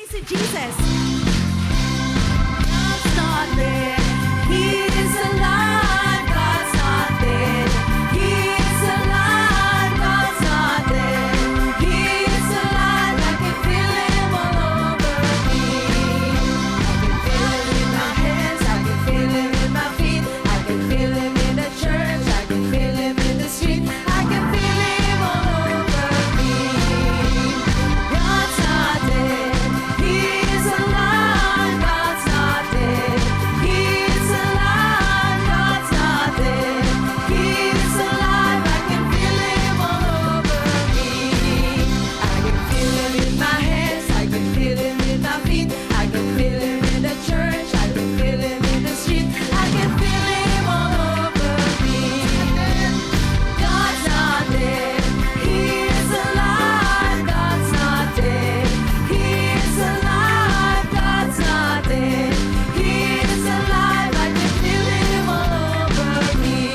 si Jesus. God's not dead. He is alive. God's not dead. He is alive. God's not dead. He is alive. I can feel him all over me. I can feel him in my hands. I can feel him in my feet. I can feel him in the church. I can feel him in the street. I can feel him all over me. God's not dead. He is alive. God's not dead. He is alive. God's not dead. He is alive. I can feel him all over me. I can feel him in my hands. I can feel him in my feet. I can feel him in the church. I can feel him in the street. I can feel him all over me. God's not dead. He is alive. God's not dead. He is alive. God's not dead. He is alive. I can feel him all over me.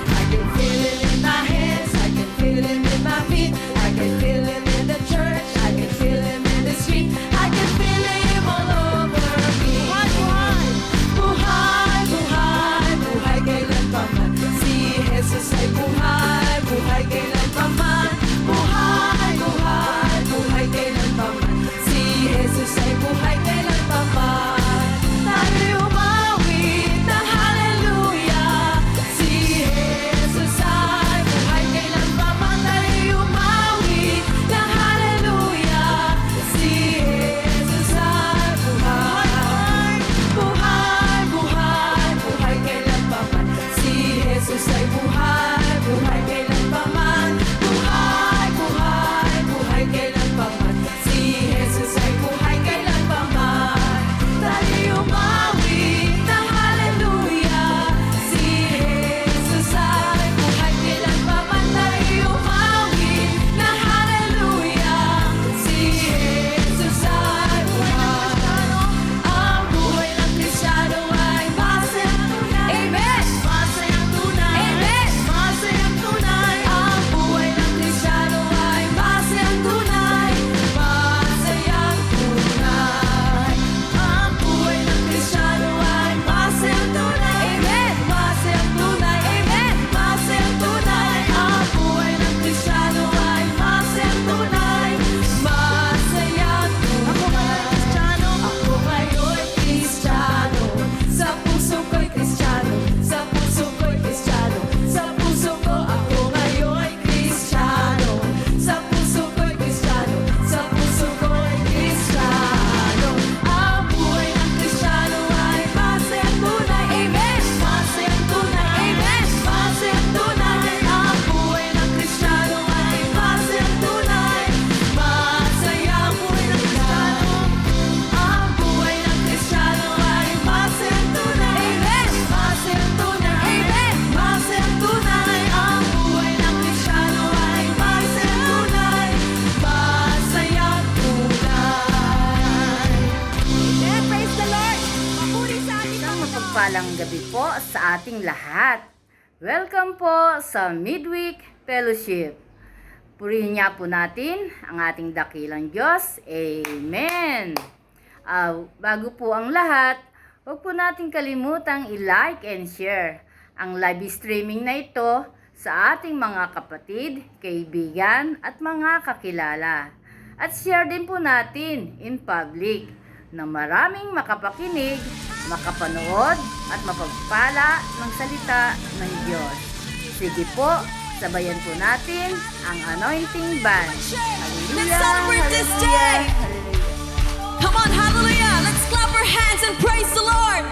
I can feel him in my hands. I can feel him in my feet. I can feel him in the church. I can feel him in the street. I can feel him all over me. Buhay, buhay, buhay kailanpaman. Si Jesus ay buhay, buhay kailanpaman. Buhay, buhay, buhay kailanpaman. Si Jesus ay buhay kailanpaman. Tayo'y umawit ng hallelujah. Si Jesus ay buhay kailanpaman. Tayo'y umawit ng hallelujah. Si Jesus ay buhay. Buhay, buhay, buhay kailanpaman. Si Jesus ay buhay, buhay kailanpaman. Buhay, buhay, buhay kailanpaman. Si Jesus ay buhay kailanpaman. Tayo'y umawit ng hallelujah. Si Jesus ay buhay kailanpaman. Tayo'y umawit ng hallelujah. Si Jesus ay buhay. Ang buhay ng Kristiyano ay masayang tunay. Amen! Masayang tunay. Amen! Masayang tunay. Ang buhay ng Kristiyano ay masayang tunay. Masayang tunay. Ang buhay ng Kristiyano ay masayang tunay. Amen! Masayang tunay. Amen! Masayang tunay. Ang buhay ng Kristiyano ay masayang tunay. Masayang tunay. Ako ngayon'y Kristiyano. Sa puso ko'y Kristiyano. Sa puso ko'y Kristiyano. Sa puso ko ako ngayon'y Kristiyano. Sa puso ko'y Kristiyano. Sa puso ko'y Kristiyano. Ang buhay ng Kristiyano ay masayang tunay. Amen! Masayang tunay. Amen! Masayang tunay. Ang buhay ng Kristiyano ay masayang tunay. Masayang buhay ng Kristiyano. Ang buhay ng Kristiyano ay masayang tunay. Amen! Masayang tunay. Amen! Masayang tunay. Ang buhay ng Kristiyano ay masayang tunay. Masayang tunay. Yeah, praise the Lord! Papuri sa ating Isang mapagpalang gabi po sa ating lahat. Welcome po sa Midweek Fellowship. Purihin niya po natin ang ating dakilang Diyos. Amen. Bago po ang lahat, huwag po natin kalimutang i-like and share ang live streaming na ito sa ating mga kapatid, kaibigan at mga kakilala. At share din po natin in public na maraming makapakinig, makapanood at mapagpala ng salita ng Diyos. Sige po, sabayan po natin ang anointing band. Let's celebrate this day. Come on, hallelujah. Let's clap our hands and praise the Lord.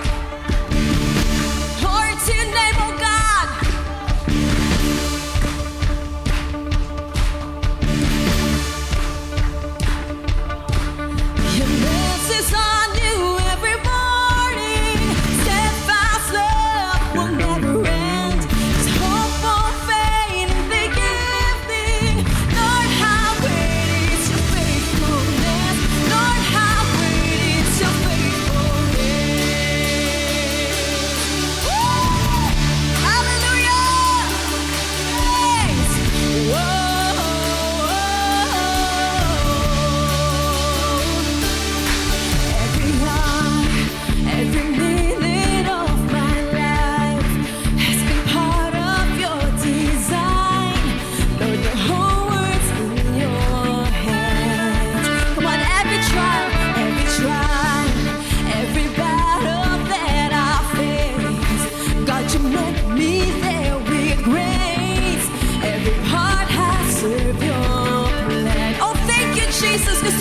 Glory to your name, oh God. Your mercies are new every morning. Steadfast love will never end. There's hope for faith in the giving. Lord, how great is your faithfulness.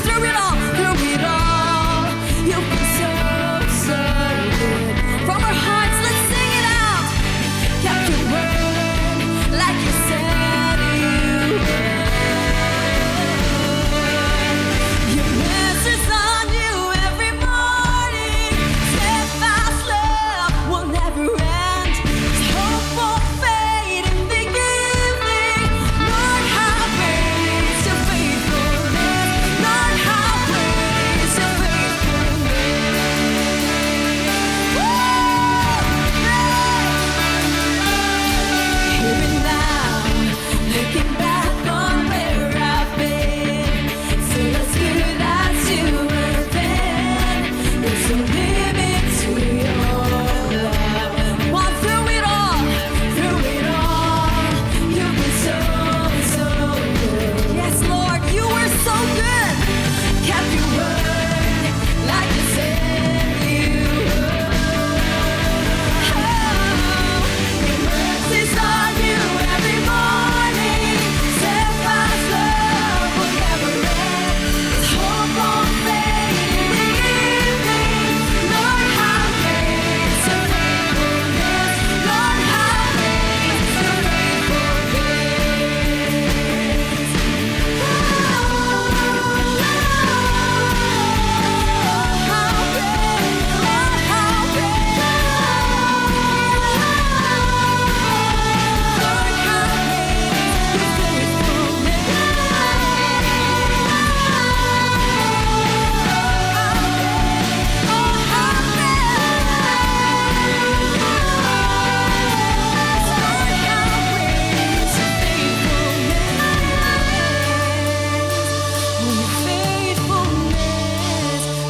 through it all, you've been so, so good. From our hearts, let's sing it out. Kept your word like you said you would. Your mercies on you every morning. Steadfast love will never end. Hope won't fade in the evening. Lord, how great is your faithfulness. Lord, how great is your faithfulness. Here and now, looking back on where I've been, still as good as you were then. There's no limit to your love. Walk through it all, you've been so, so good. Yes, Lord, you were so good. Kept your word like you said you would. Your mercies on you every morning. Steadfast love will never end. Its hope won't fade in the evening. Lord, how great is your faithfulness. Lord, how great is your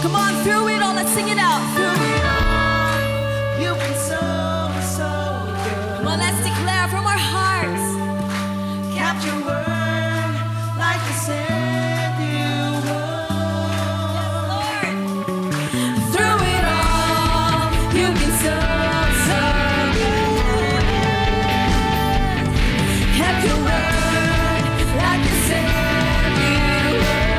Come on, through it all, let's sing it out. Through it all, you've been so, so good. Come on, let's declare from our hearts. Kept your word like you said you would. Lord, through it all, you've been so, so good. Kept your word like you said you would.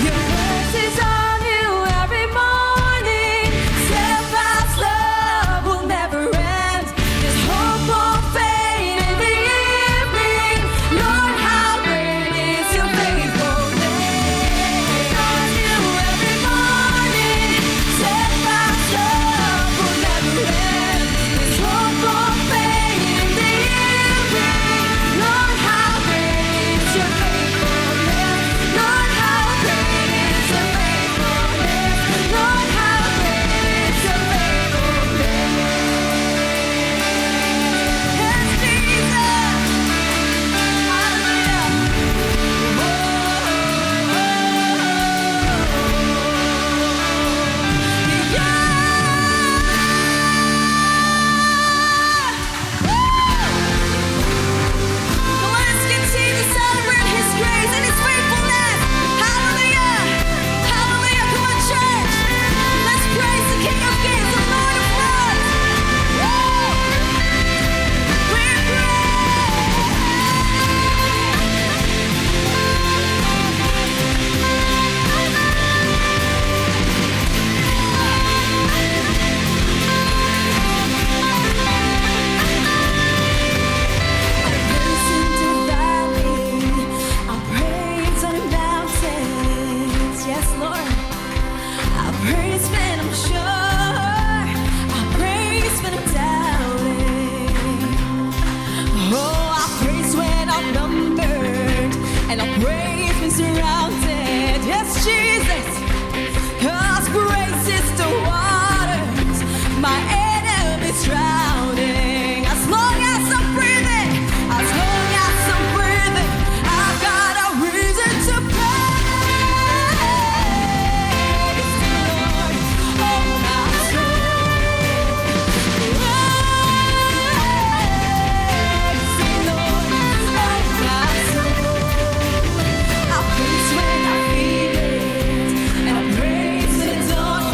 Your mercies on you every morning. Steadfast love will never end. This hope won't fade in the evening. Lord, how great is your faithfulness. On you every morning. Steadfast love will never end. This hope won't fade in the evening. Lord, how great is your faithfulness. Lord, how great is your faithfulness. Lord, how great is your faithfulness. Yes, Jesus. Come on, let's continue to celebrate His grace and His faithfulness. Hallelujah. Hallelujah. Come on, church. Let's praise the King of Kings, the Lord of Lords. We're Yes, Lord. I'll praise when I'm sure. I'll praise when I'm doubting. Oh, I'll praise when I'm numbered, and I'll praise when surrounded. Yes, Jesus. 'Cause grace is the waters my enemies drowning. As long as I'm breathing, as long as I'm breathing, I've got a reason to praise the Lord, oh my soul. Praise the Lord, oh my soul. I'll praise when I feel it, and I'll praise when I don't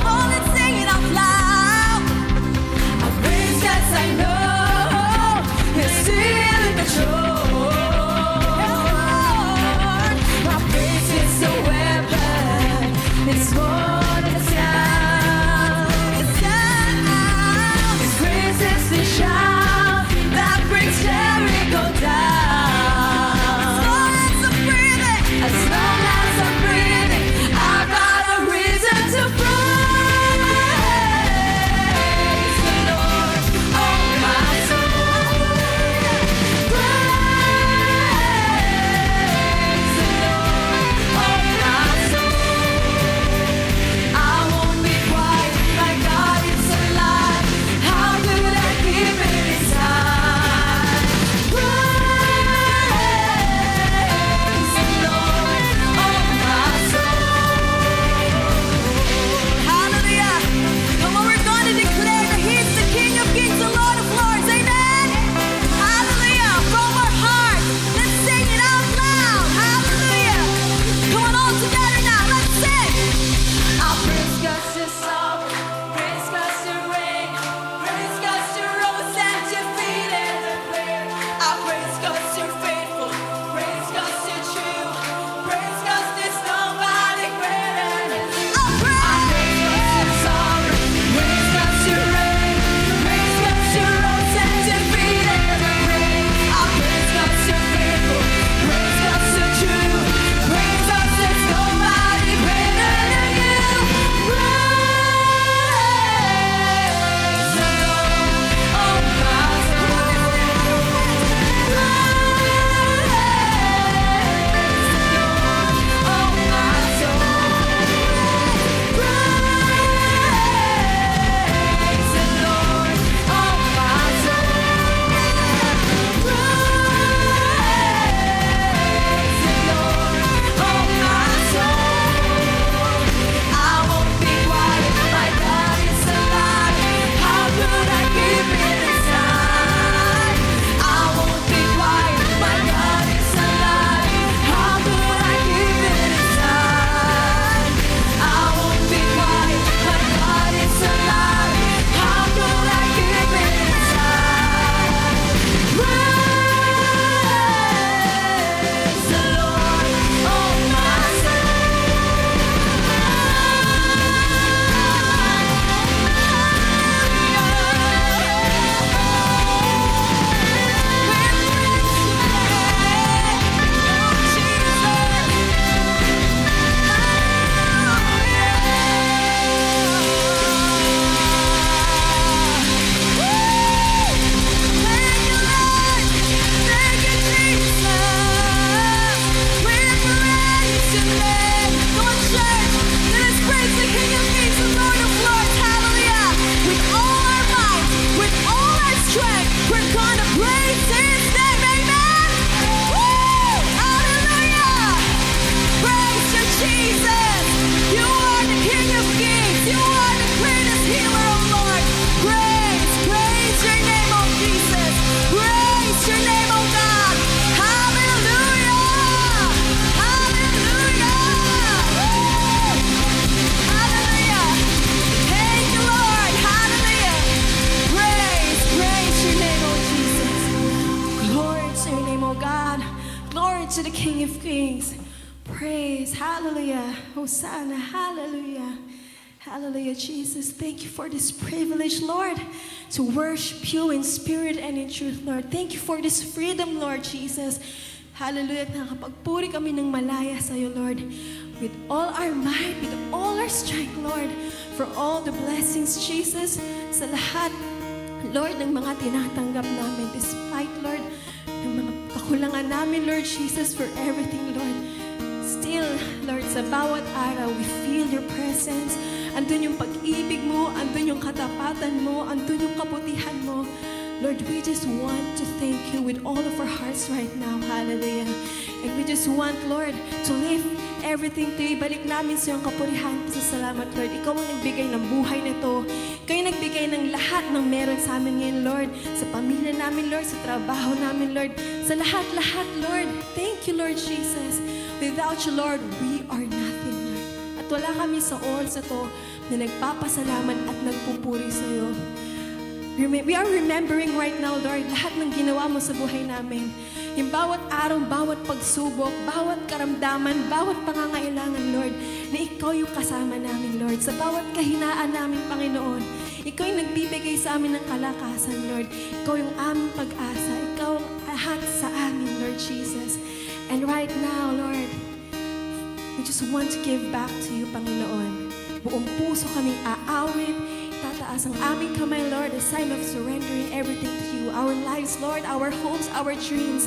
Praise, hallelujah, Hosanna, hallelujah, hallelujah, Jesus. Thank you for this privilege, Lord, to worship you in spirit and in truth, Lord. Thank you for this freedom, Lord Jesus. Hallelujah, nakakapagpuri kami ng malaya sa iyo, Lord, with all our might, with all our strength, Lord, for all the blessings, Jesus, sa lahat, Lord, ng mga tinatanggap namin, despite, Lord, ng mga kakulangan namin, Lord Jesus, for everything, Lord. Still, Lord, sa bawat araw, we feel your presence. Andun yung pag-ibig mo, andun yung katapatan mo, andun yung kabutihan mo. Lord, we just want to thank you with all of our hearts right now. Hallelujah. And we just want, Lord, to lift everything to you. Ibalik namin sa iyong kapurihan. Salamat, Lord. Ikaw ang nagbigay ng buhay na ito. Ikaw ang nagbigay ng lahat ng meron sa amin ngayon, Lord. Sa pamilya namin, Lord. Sa trabaho namin, Lord. Sa lahat-lahat, Lord. Thank you, Lord Jesus. Without you, Lord, we are nothing, Lord. At wala kami sa oras ito na nagpapasalamat at nagpupuri sa iyo. We are remembering right now, Lord, lahat ng ginawa mo sa buhay namin. Yung bawat araw, bawat pagsubok, bawat karamdaman, bawat pangangailangan, Lord, na ikaw yung kasama namin, Lord. Sa bawat kahinaan namin, Panginoon, ikaw yung nagbibigay sa amin ng kalakasan, Lord. Ikaw yung aming pag-asa. Ikaw ang lahat sa amin, Lord Jesus. And right now, Lord, we just want to give back to you, Panginoon. Buong puso kaming aawit, tataas ang aming kamay, Lord, a sign of surrendering everything to you. Our lives, Lord, our hopes, our dreams,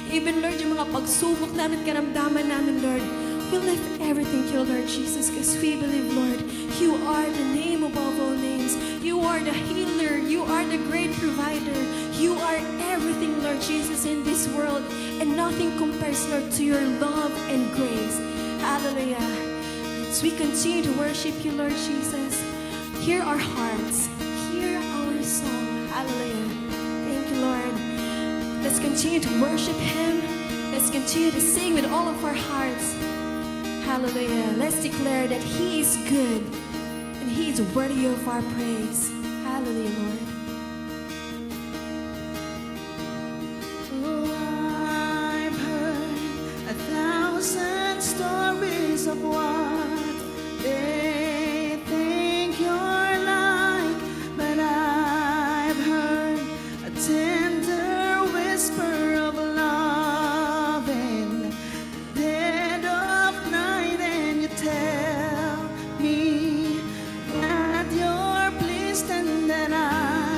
even, Lord, yung mga pagsubok namin, karamdaman namin, Lord, we lift everything to you, Lord Jesus, because we believe, Lord, you are the name above all names. You are the healer. You are the great provider. You are everything, Lord Jesus, in this world, and nothing compares, Lord, to your love and grace. Hallelujah. As we continue to worship you, Lord Jesus, hear our hearts, hear our song. Hallelujah. Thank you, Lord. Let's continue to worship Him. Let's continue to sing with all of our hearts. Hallelujah. Let's declare that He is good and He is worthy of our praise. Hallelujah, Lord. Oh, I've heard 1,000 stories of what they think you're like, but I've heard a tender whisper of love in the dead of night, and you tell me that you're pleased and that I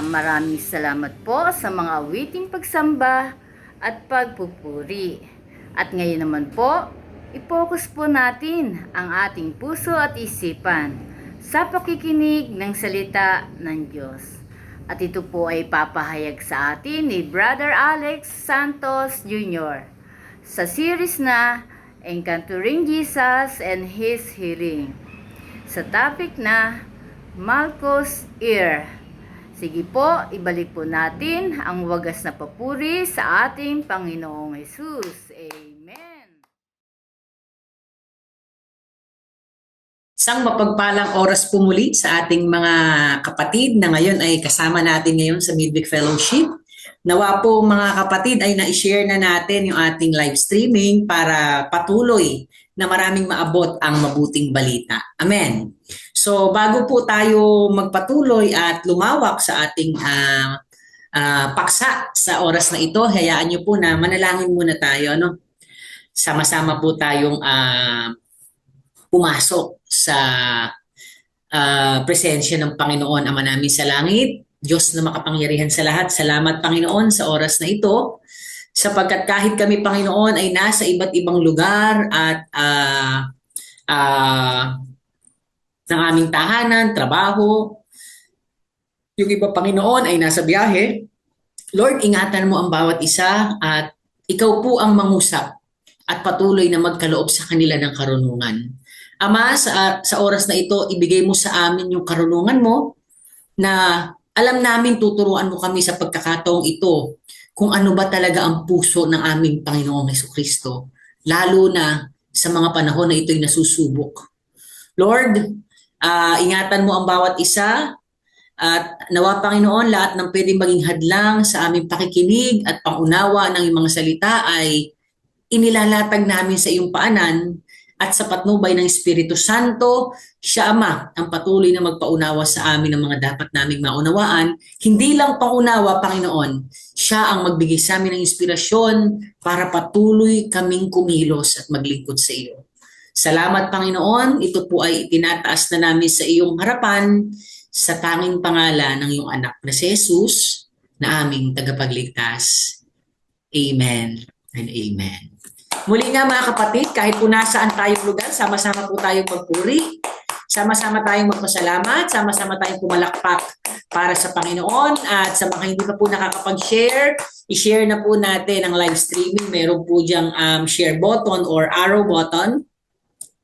Maraming salamat po sa mga awiting pagsamba at pagpupuri. At ngayon naman po, i-focus po natin ang ating puso at isipan sa pakikinig ng salita ng Diyos. At ito po ay papahayag sa atin ni Brother Alex Santos Jr. sa series na Encountering Jesus and His Healing, sa topic na Malchus Ear. Sige po, ibalik po natin ang wagas na papuri sa ating Panginoong Jesus. Amen. Isang mapagpalang oras po muli sa ating mga kapatid na ngayon ay kasama natin ngayon sa Midweek Fellowship. Nawa po mga kapatid ay na-share na natin yung ating live streaming para patuloy na maraming maabot ang mabuting balita. Amen. So bago po tayo magpatuloy at lumawak sa ating paksa sa oras na ito, hayaan niyo po na manalangin muna tayo. No? Sama-sama po tayong pumasok sa presensya ng Panginoon Ama namin sa langit. Diyos na makapangyarihan sa lahat, salamat Panginoon sa oras na ito. Sapagkat kahit kami, Panginoon, ay nasa iba't ibang lugar at ng aming tahanan, trabaho, yung iba, Panginoon, ay nasa biyahe. Lord, ingatan mo ang bawat isa at ikaw po ang mangusap at patuloy na magkaloob sa kanila ng karunungan. Ama, sa oras na ito, ibigay mo sa amin yung karunungan mo na alam namin tuturuan mo kami sa pagkakataong ito kung ano ba talaga ang puso ng aming Panginoong Jesucristo, lalo na sa mga panahon na ito'y nasusubok. Lord, ingatan mo ang bawat isa at nawa Panginoon lahat ng pwedeng maging hadlang sa aming pakikinig at pangunawa ng iyong mga salita ay inilalatag namin sa iyong paanan at sa patnubay ng Espiritu Santo, siya Ama ang patuloy na magpaunawa sa amin ng mga dapat naming maunawaan. Hindi lang pangunawa, Panginoon, siya ang magbigay sa amin ng inspirasyon para patuloy kaming kumilos at maglingkod sa iyo. Salamat, Panginoon. Ito po ay itinataas na namin sa iyong harapan sa tanging pangalan ng iyong anak na si Jesus na aming tagapagligtas. Amen and amen. Muli nga mga kapatid, kahit po nasaan tayong lugar, sama-sama po tayong magpuri, sama-sama tayong magpasalamat, sama-sama tayong pumalakpak para sa Panginoon. At sa mga hindi pa po nakakapag-share, i-share na po natin ang live streaming. Meron po diyang share button or arrow button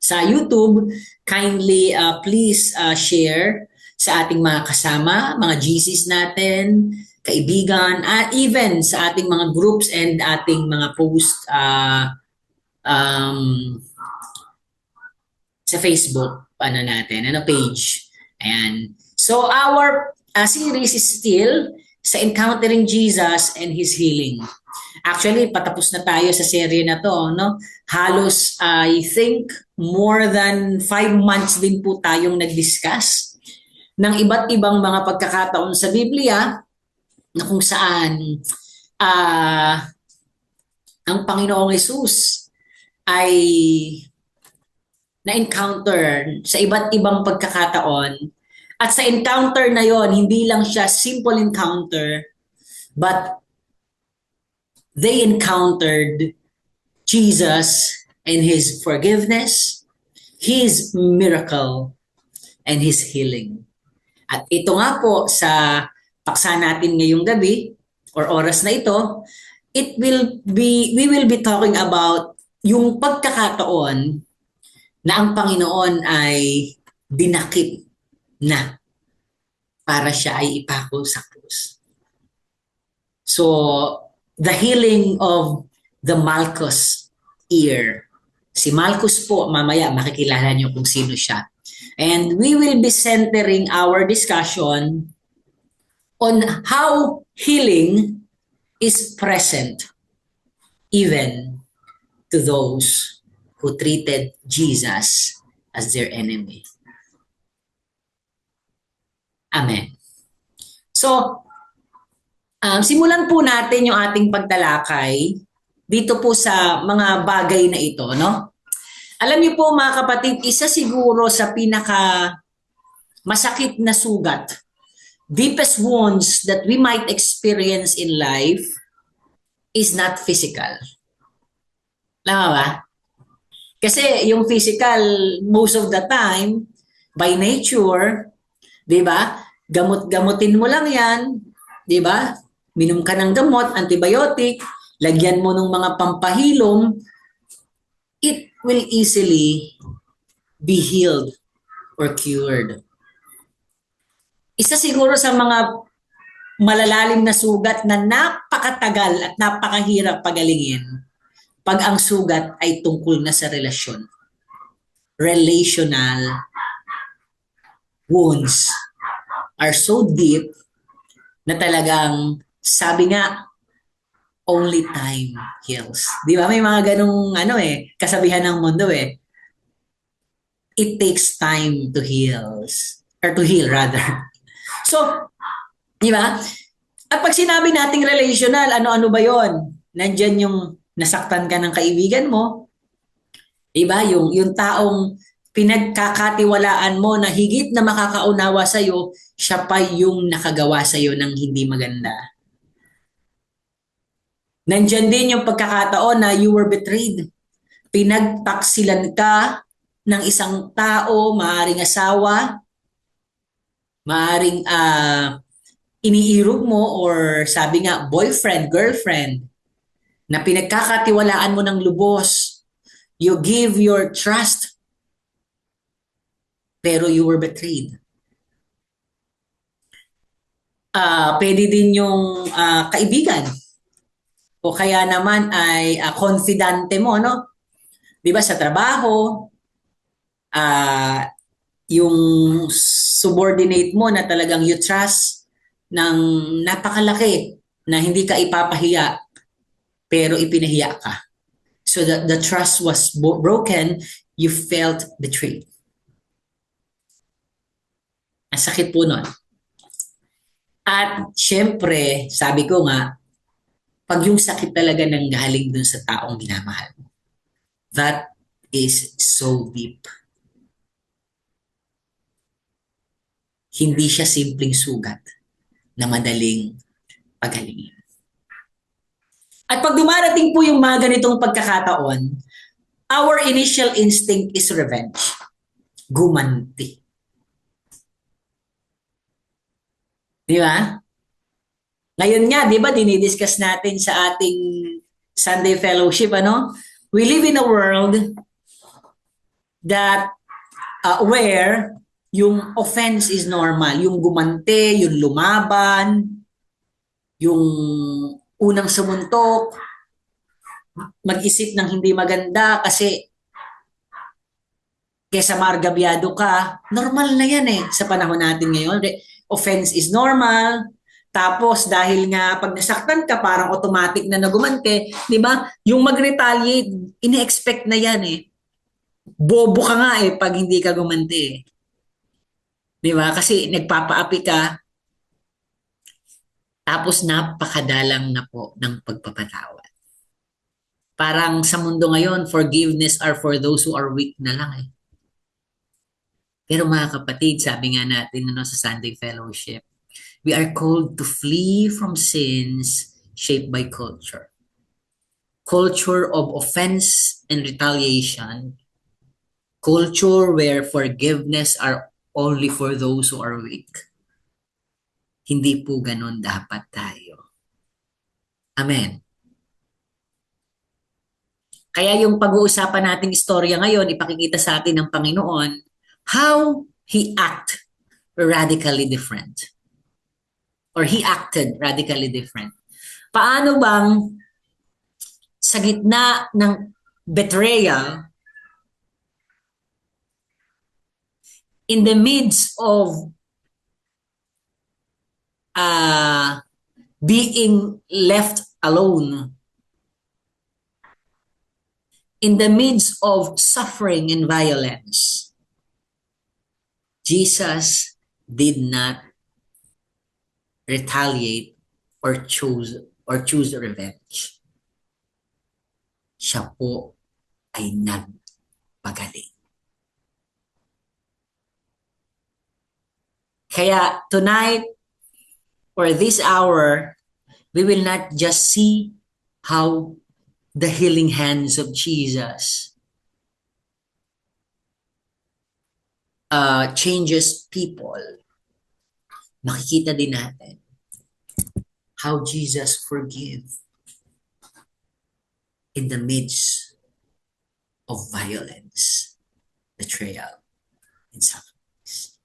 sa YouTube. Kindly please share sa ating mga kasama, mga GCs natin, kaibigan, at even sa ating mga groups and ating mga post sa Facebook page. Ayan. So our series is still sa Encountering Jesus and His Healing. Actually, patapos na tayo sa serye na to, no? Halos I think more than 5 months din po tayong nag-discuss ng iba't ibang mga pagkakataon sa Biblia na kung saan ang Panginoong Hesus ay na-encounter sa iba't ibang pagkakataon. At sa encounter na yon, hindi lang siya simple encounter, but they encountered Jesus and His forgiveness, His miracle, and His healing. At ito nga po sa paksa natin ngayong gabi or oras na ito, we will be talking about yung pagkakataon na ang Panginoon ay dinakip na para siya ay ipako sa krus. So, the healing of the Malchus ear. Si Malchus po, mamaya makikilala niyo kung sino siya. And we will be centering our discussion on how healing is present even to those who treated Jesus as their enemy. Amen. So, simulan po natin yung ating pagtalakay dito po sa mga bagay na ito, no? Alam niyo po mga kapatid, isa siguro sa pinaka masakit na sugat deepest wounds that we might experience in life is not physical. Tama ba? Kasi yung physical, most of the time, by nature, di ba? Gamot-gamutin mo lang yan, di ba? Minom ka ng gamot, antibiotic, lagyan mo ng mga pampahilom, it will easily be healed or cured. Isa siguro sa mga malalalim na sugat na napakatagal at napakahirap pagalingin pag ang sugat ay tungkol na sa relasyon. Relational wounds are so deep na talagang sabi nga, only time heals. Di ba? May mga ganong kasabihan ng mundo eh. It takes time to heal. Or to heal rather. So, di ba? At pag sinabi nating relational, ano-ano ba yon? Nandyan yung nasaktan ka ng kaibigan mo. Di ba? Yung taong pinagkakatiwalaan mo na higit na makakaunawa sa'yo, siya pa yung nakagawa sa'yo ng hindi maganda. Nandyan din yung pagkakataon na you were betrayed. Pinagtaksilan ka ng isang tao, maaaring asawa, maaaring iniirog mo or sabi nga boyfriend, girlfriend, na pinagkakatiwalaan mo ng lubos. You give your trust, pero you were betrayed. Pwede din yung kaibigan. O kaya naman ay confidante mo, no? Di ba sa trabaho, yung subordinate mo na talagang you trust ng napakalaki na hindi ka ipapahiya pero ipinahiya ka. So the trust was broken, you felt betrayed. Ang sakit po nun. At syempre, sabi ko nga, pag yung sakit talaga nang galing dun sa taong minamahal mo, that is so deep. Hindi siya simpleng sugat na madaling pagalingin. At pag dumarating po yung mga ganitong pagkakataon, our initial instinct is revenge. Gumanti. Di ba? Ngayon nga, di ba, dinidiscuss natin sa ating Sunday Fellowship, We live in a world that where yung offense is normal. Yung gumante, yung lumaban, yung unang sumuntok, mag-isip ng hindi maganda kasi kesa margabyado ka, normal na yan sa panahon natin ngayon. Offense is normal. Tapos dahil nga pag nasaktan ka, parang automatic na nagumante, di ba? Yung mag-retaliate, ine-expect na yan Bobo ka nga pag hindi ka gumante. Di ba? Kasi nagpapaapi ka, tapos napakadalang na po ng pagpapatawad. Parang sa mundo ngayon, forgiveness are for those who are weak na lang Pero mga kapatid, sabi nga natin sa Sunday Fellowship, we are called to flee from sins shaped by culture. Culture of offense and retaliation. Culture where forgiveness are only for those who are weak. Hindi po ganun dapat tayo. Amen. Kaya yung pag-uusapan nating istorya ngayon, ipakikita sa atin ng Panginoon how He acted radically different. Or He acted radically different. Paano bang sa gitna ng betrayal, in the midst of being left alone, in the midst of suffering and violence, Jesus did not retaliate or choose revenge. Siya po ay nagpagaling. Kaya tonight, or this hour, we will not just see how the healing hands of Jesus changes people. Makikita din natin how Jesus forgives in the midst of violence, betrayal, and sacrifice.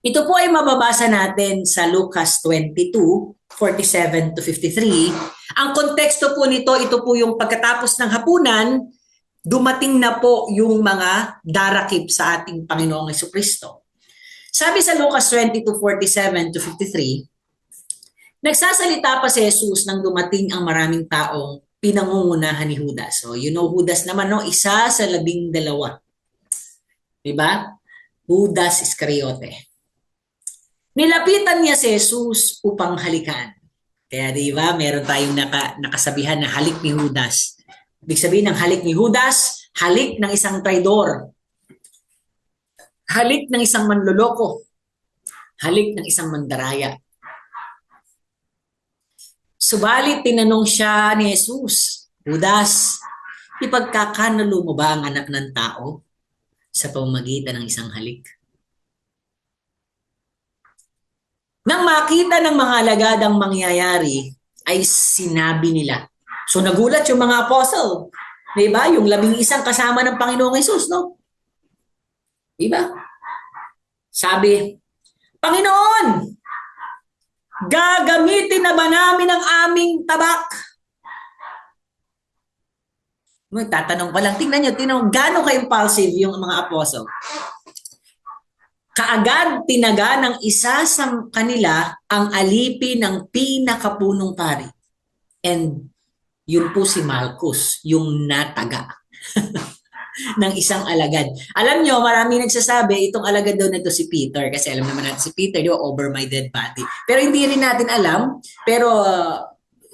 Ito po ay mababasa natin sa Lucas 22:47 to 53. Ang konteksto po nito, ito po yung pagkatapos ng hapunan, dumating na po yung mga darakip sa ating Panginoong Jesucristo. Sabi sa Lucas 22:47 to 53, nagsasalita pa si Jesus nang dumating ang maraming taong pinangungunahan ni Judas. So, you know Judas naman, no? Isa sa 12. Diba? Judas Iscariote. Nilapitan niya si Jesus upang halikan. Kaya diba, meron tayong nakasabihan na halik ni Judas. Ibig sabihin ng halik ni Judas, halik ng isang traidor. Halik ng isang manloloko. Halik ng isang mandaraya. Subalit tinanong siya ni Jesus, Judas, ipagkakanalo mo ba ang anak ng tao sa pamamagitan ng isang halik? Nang makita ng mga alagadang mangyayari, ay sinabi nila. So nagulat yung mga apostle. Diba? Yung 11 kasama ng Panginoong Hesus, no? Diba? Sabi, Panginoon, gagamitin na ba namin ang aming tabak? Tatanong pa lang, tingnan nyo, gano'ng ka-impulsive yung mga apostle. Kaagad tinaga ng isa sa kanila ang alipin ng pinakapunong pari. And yun po si Malchus, yung nataga ng isang alagad. Alam nyo, marami nagsasabi, itong alagad daw na ito si Peter. Kasi alam naman natin si Peter, di ba, over my dead body. Pero hindi rin natin alam. Pero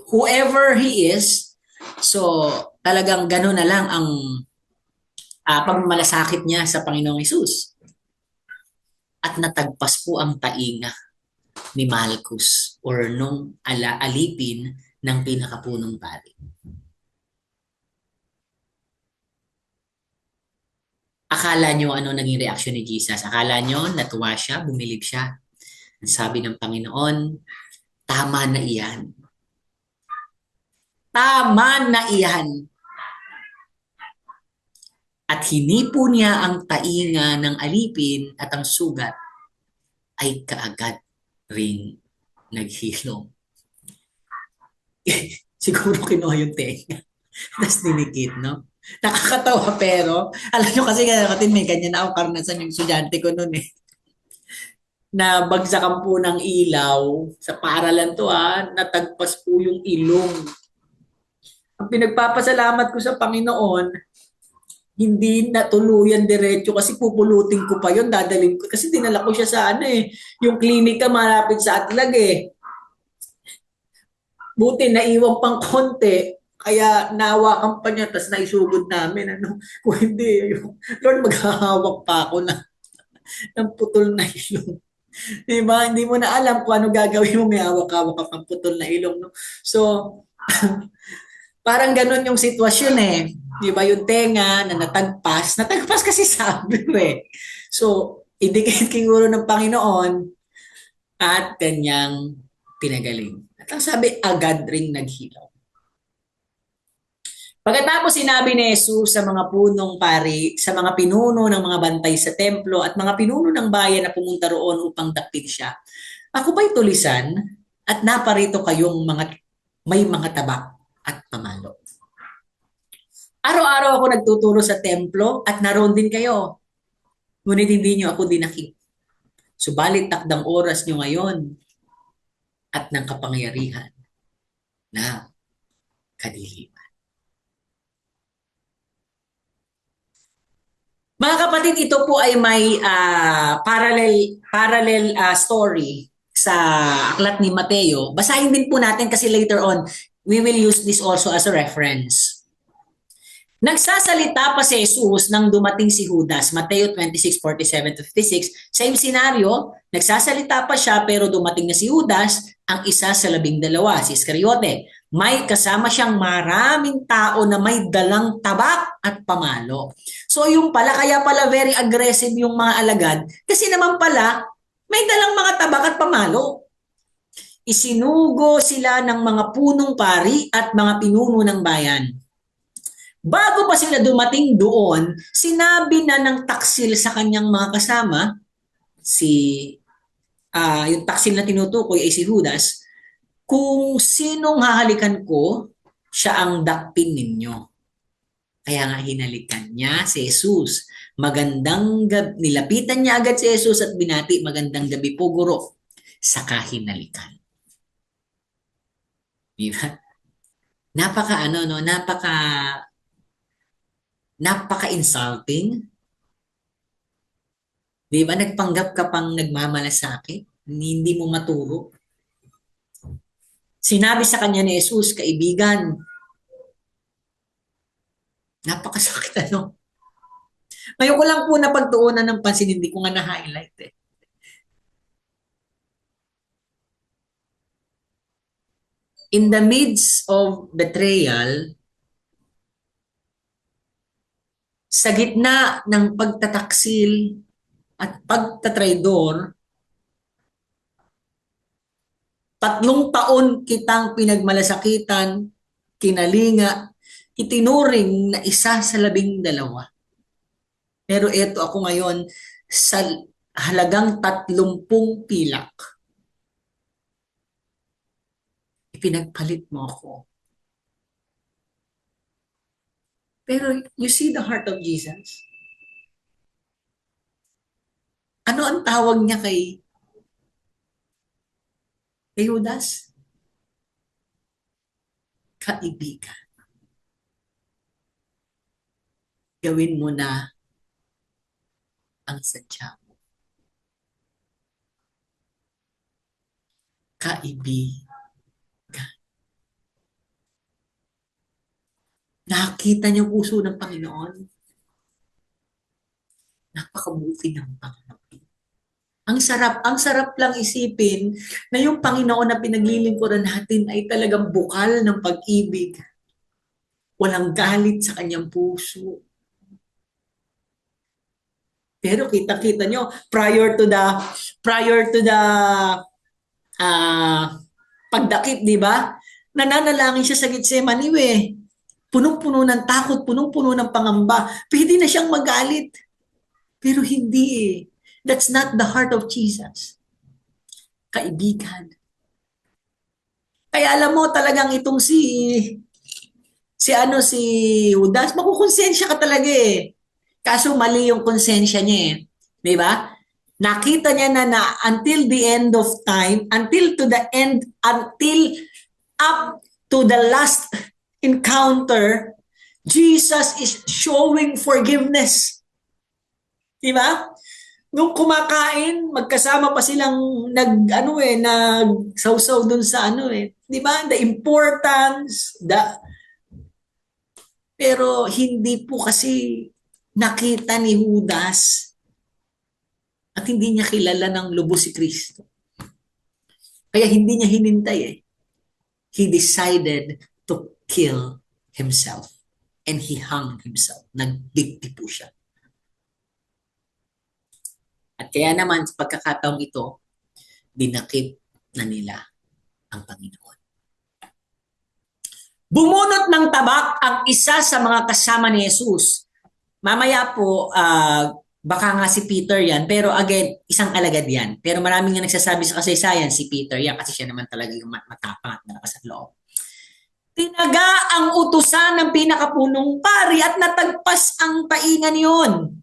whoever he is, so talagang gano'n na lang ang pagmalasakit niya sa Panginoong Hesus. At natagpas po ang tainga ni Malchus or nung alipin ng pinakapunong pari. Akala nyo ano naging reaksyon ni Jesus? Akala nyo natuwa siya, bumilib siya. Ang sabi ng Panginoon, tama na iyan. Tama na iyan. At hinipo niya ang tainga ng alipin at ang sugat ay kaagad ring naghilom. Siguro kinuha yung tenga. Tapos dinikit, no? Nakakatawa pero, alam nyo kasi may ganyan na ako karanasan yung estudyante ko noon eh. Na bagsakan po ng ilaw, sa paaralan to natagpas po yung ilong. Ang pinagpapasalamat ko sa Panginoon, hindi natuluyan diretso kasi pupulutin ko pa yun, dadalhin ko. Kasi dinala ko siya sa yung klinika malapit sa Atlag eh. Buti naiwan pang konti. Kaya nawakan pa niya, tapos naisugod namin. Kung hindi, Lord, maghahawak pa ako ng putol na ilong. Diba? Hindi mo na alam kung ano gagawin mo, may hawak-hawak ka pang putol na ilong. No? So, parang ganun yung sitwasyon eh. Diba? Yung tenga na natagpas kasi sabi ko eh. So, indicate siguro ng Panginoon at kanyang pinagaling. At ang sabi, agad ring naghilaw. Pagkatapos sinabi ni Jesus sa mga punong pari, sa mga pinuno ng mga bantay sa templo at mga pinuno ng bayan na pumunta roon upang dakpin siya, ako ba'y tulisan at naparito kayong may mga tabak at pamalo? Araw-araw ako nagtuturo sa templo at naroon din kayo. Ngunit hindi nyo ako dinakip. Subalit takdang oras nyo ngayon at ng kapangyarihan na kadiliman. Mga kapatid, ito po ay may parallel story sa aklat ni Mateo. Basahin din po natin kasi later on, we will use this also as a reference. Nagsasalita pa si Jesus nang dumating si Judas, Mateo 26:47-56. Same scenario, nagsasalita pa siya pero dumating na si Judas, ang isa sa 12, si Iscariote. May kasama siyang maraming tao na may dalang tabak at pamalo. So yung pala, kaya pala very aggressive yung mga alagad kasi naman pala may dalang mga tabak at pamalo. Isinugo sila ng mga punong pari at mga pinuno ng bayan. Bago pa sila dumating doon, sinabi na ng taksil sa kanyang mga kasama, yung taksil na tinutukoy ay si Judas, kung sinong hahalikan ko, siya ang dakpin ninyo. Kaya nga hinalikan niya si Jesus. Magandang gabi, nilapitan niya agad si Jesus at binati, magandang gabi po guro, saka hinalikan. Diba? Napaka-insulting. Di ba? Nagpanggap ka pang nagmamalasakit. Hindi mo maturo. Sinabi sa kanya ni Jesus, kaibigan, napakasakit ano. Ngayon ko lang po napagtuunan ng pansin, hindi ko nga na-highlight eh. In the midst of betrayal, sa gitna ng pagtataksil at pagtatraidor, 3 taon kitang pinagmalasakitan, kinalinga, itinuring na isa sa 12. Pero eto ako ngayon sa halagang 30 pilak. Ipinagpalit mo ako. Pero you see the heart of Jesus? Ano ang tawag niya kay Judas? Kaibigan. Gawin mo na ang sadya mo. Kaibigan. Nakita niyo puso ng Panginoon? Napakabuti ng Panginoon. Ang sarap lang isipin na yung Panginoon na pinaglilingkuran natin ay talagang bukal ng pag-ibig. Walang galit sa kanyang puso. Pero kita-kita nyo, prior to the pagdakip, di ba? Nananalangin siya sa Getsemani, punong-puno ng takot, punong-puno ng pangamba. Pwede na siyang magalit. Pero hindi eh. That's not the heart of Jesus. Kaibigan. Kaya alam mo talagang itong si Judas, makukonsensya ka talaga eh. Kaso mali yung konsensya niya eh. Di ba? Nakita niya na until the end of time, until up to the last encounter, Jesus is showing forgiveness. Diba? Nung kumakain, magkasama pa silang nagsawsaw dun sa diba? The importance, pero hindi po kasi nakita ni Judas at hindi niya kilala ng lubos si Kristo. Kaya hindi niya hinintay eh. He decided to kill himself. And he hung himself. Nagbigti po siya. At kaya naman sa pagkakataong ito, dinakip na nila ang Panginoon. Bumunot ng tabak ang isa sa mga kasama ni Jesus. Mamaya po, baka nga si Peter yan, pero again, isang alagad yan. Pero maraming nga nagsasabi sa kasaysayan, si Peter yan, kasi siya naman talaga yung matapang at malakas at loob. Tinaga ang utusan ng pinakapunong pari at natagpas ang taingan yun.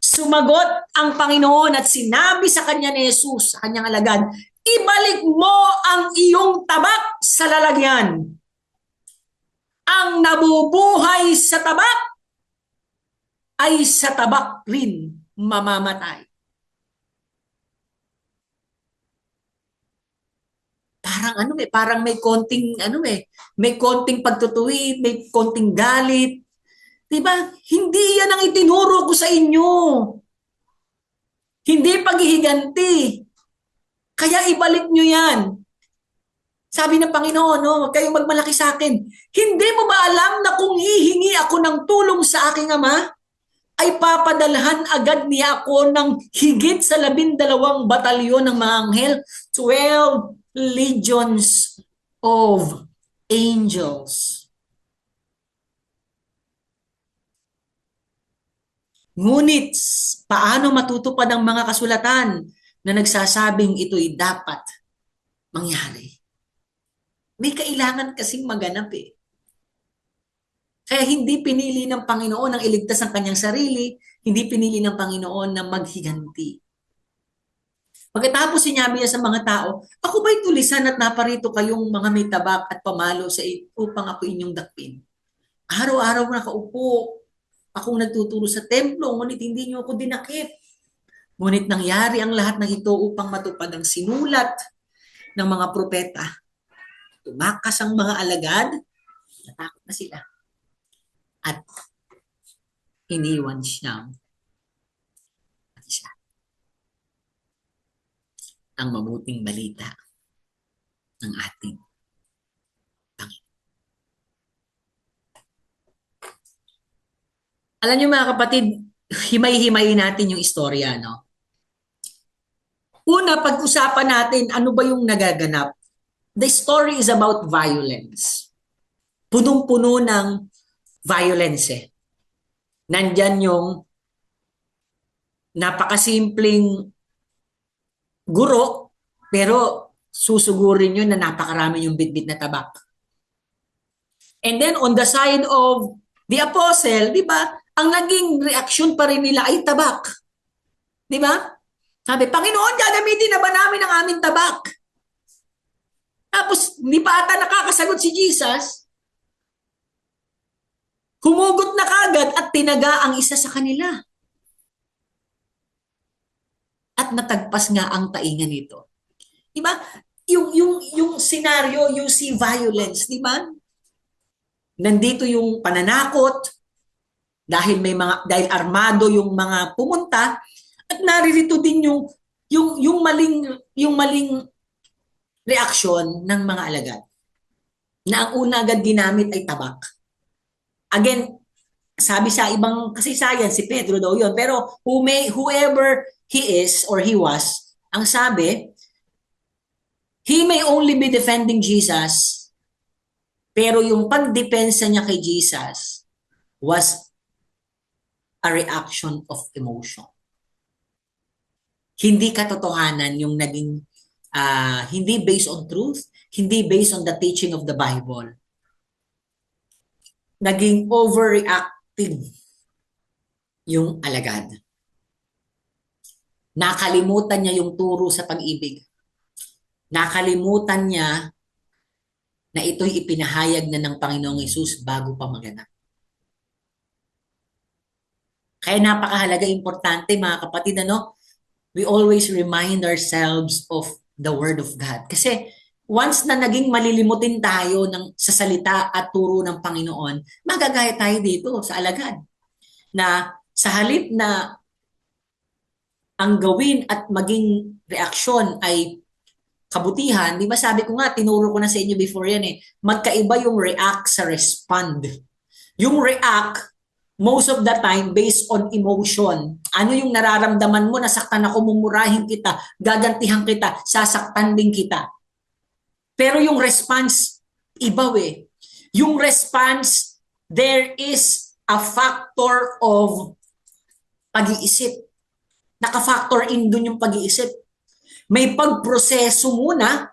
Sumagot ang Panginoon at sinabi sa kanya ni Jesus, sa kanyang alagad, ibalik mo ang iyong tabak sa lalagyan. Ang nabubuhay sa tabak ay sa tabak rin mamamatay. Parang may konting may konting pagtutuwid, may konting galit, Diba? Hindi yan ang itinuro ko sa inyo. Hindi paghihiganti. Kaya ibalik nyo yan. Sabi ng Panginoon, no, huwag kayong magmalaki sa akin. Hindi mo ba alam na kung hihingi ako ng tulong sa aking Ama, ay papadalhan agad niya ako ng higit sa 12 batalyon ng mga anghel, 12 legions of angels. Ngunit, paano matutupad ang mga kasulatan na nagsasabing ito'y dapat mangyari? May kailangan kasing maganap eh. Kaya hindi pinili ng Panginoon ang iligtas ang kanyang sarili, hindi pinili ng Panginoon na maghiganti. Pagkatapos sinabi niya sa mga tao, ako ba'y tulisan at naparito kayong mga may tabak at pamalo sa upang ako inyong dakpin? Araw-araw nakaupo, akong nagtuturo sa templo, ngunit hindi niyo ako dinakip. Ngunit nangyari ang lahat ng ito upang matupad ang sinulat ng mga propeta. Tumakas ang mga alagad, natakot na sila. At iniwan siya ang mabuting balita ng ating Panginoon. Alam niyo mga kapatid, himay-himay natin yung istorya, no? Una, pag-usapan natin ano ba yung nagaganap. The story is about violence. Punong-puno ng violence eh. Nandyan yung napakasimpleng guro, pero susugurin yun na napakarami yung bitbit na tabak. And then on the side of the apostle, di ba, ang naging reaksyon pa rin nila ay tabak. Di ba? Sabi, Panginoon, gagamitin na ba namin ang aming tabak? Tapos, hindi pa ata nakakasagot si Jesus. Humugot na kagad at tinaga ang isa sa kanila. At natagpas nga ang taingan nito. Di ba? Yung senaryo, you see violence, di ba? Nandito yung pananakot dahil dahil armado yung mga pumunta at naririto din yung maling reaksyon ng mga alagad. Na ang una agad ginamit ay tabak. Again, sabi sa ibang kasaysayan, si Pedro daw yun. Pero whoever he is or he was, ang sabi, he may only be defending Jesus, pero yung pagdepensa niya kay Jesus was a reaction of emotion. Hindi katotohanan yung naging, hindi based on truth, hindi based on the teaching of the Bible. Naging overreactive yung alagad. Nakalimutan niya yung turo sa pag-ibig. Nakalimutan niya na ito'y ipinahayag na ng Panginoong Hesus bago pa maganap. Kaya napakahalaga, importante mga kapatid, ano? We always remind ourselves of the Word of God. Kasi once na naging malilimutin tayo sa salita at turo ng Panginoon, magagaya tayo dito sa alagad. Na sa halip na ang gawin at maging reaksyon ay kabutihan, di ba sabi ko nga, tinuro ko na sa inyo before yan eh, magkaiba yung react sa respond. Yung react, most of the time, based on emotion. Ano yung nararamdaman mo, nasaktan ako, mumurahin kita, gagantihan kita, sasaktan din kita. Pero yung response, iba eh. Yung response, there is a factor of pag-iisip. Naka-factor in dun yung pag-iisip. May pagproseso muna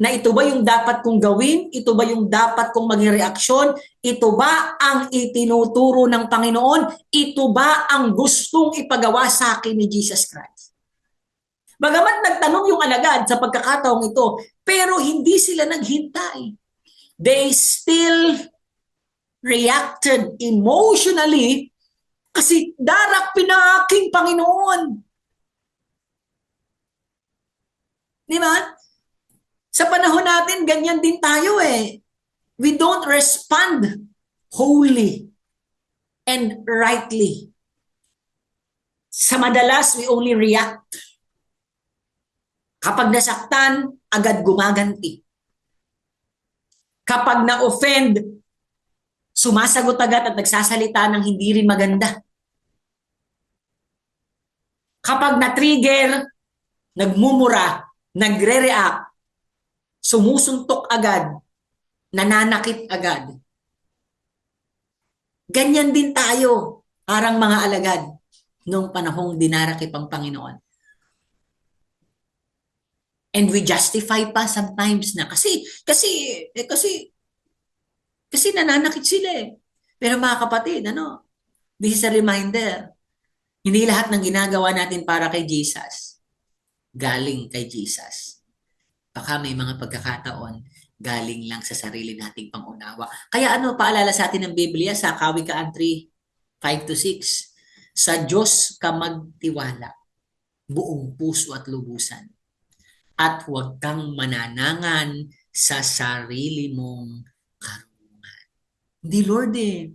na ito ba yung dapat kong gawin? Ito ba yung dapat kong maging reaksyon? Ito ba ang itinuturo ng Panginoon? Ito ba ang gustong ipagawa sa akin ni Jesus Christ? Bagamat nagtanong yung alagad sa pagkakataong ito, pero hindi sila naghintay. They still reacted emotionally kasi darakpin ng aking Panginoon. Di ba? Sa panahon natin, ganyan din tayo eh. We don't respond wholly. And rightly. Sa madalas, we only react. Kapag nasaktan, agad gumaganti. Kapag na-offend, sumasagot agad at nagsasalita ng hindi rin maganda. Kapag na-trigger, nagmumura, nagre-react, sumusuntok agad, nananakit agad. Ganyan din tayo, parang mga alagad, nung panahong dinarakip ang Panginoon. And we justify pa sometimes na kasi nananakit sila eh. Pero mga kapatid, this is a reminder. Hindi lahat ng ginagawa natin para kay Jesus, galing kay Jesus. Baka may mga pagkakataon, galing lang sa sarili nating pangunawa. Kaya paalala sa atin ng Biblia sa Kawikaan 3:5-6, sa Diyos ka magtiwala, buong puso at lubusan. At huwag kang mananangan sa sarili mong karunungan. Hindi, Lord eh.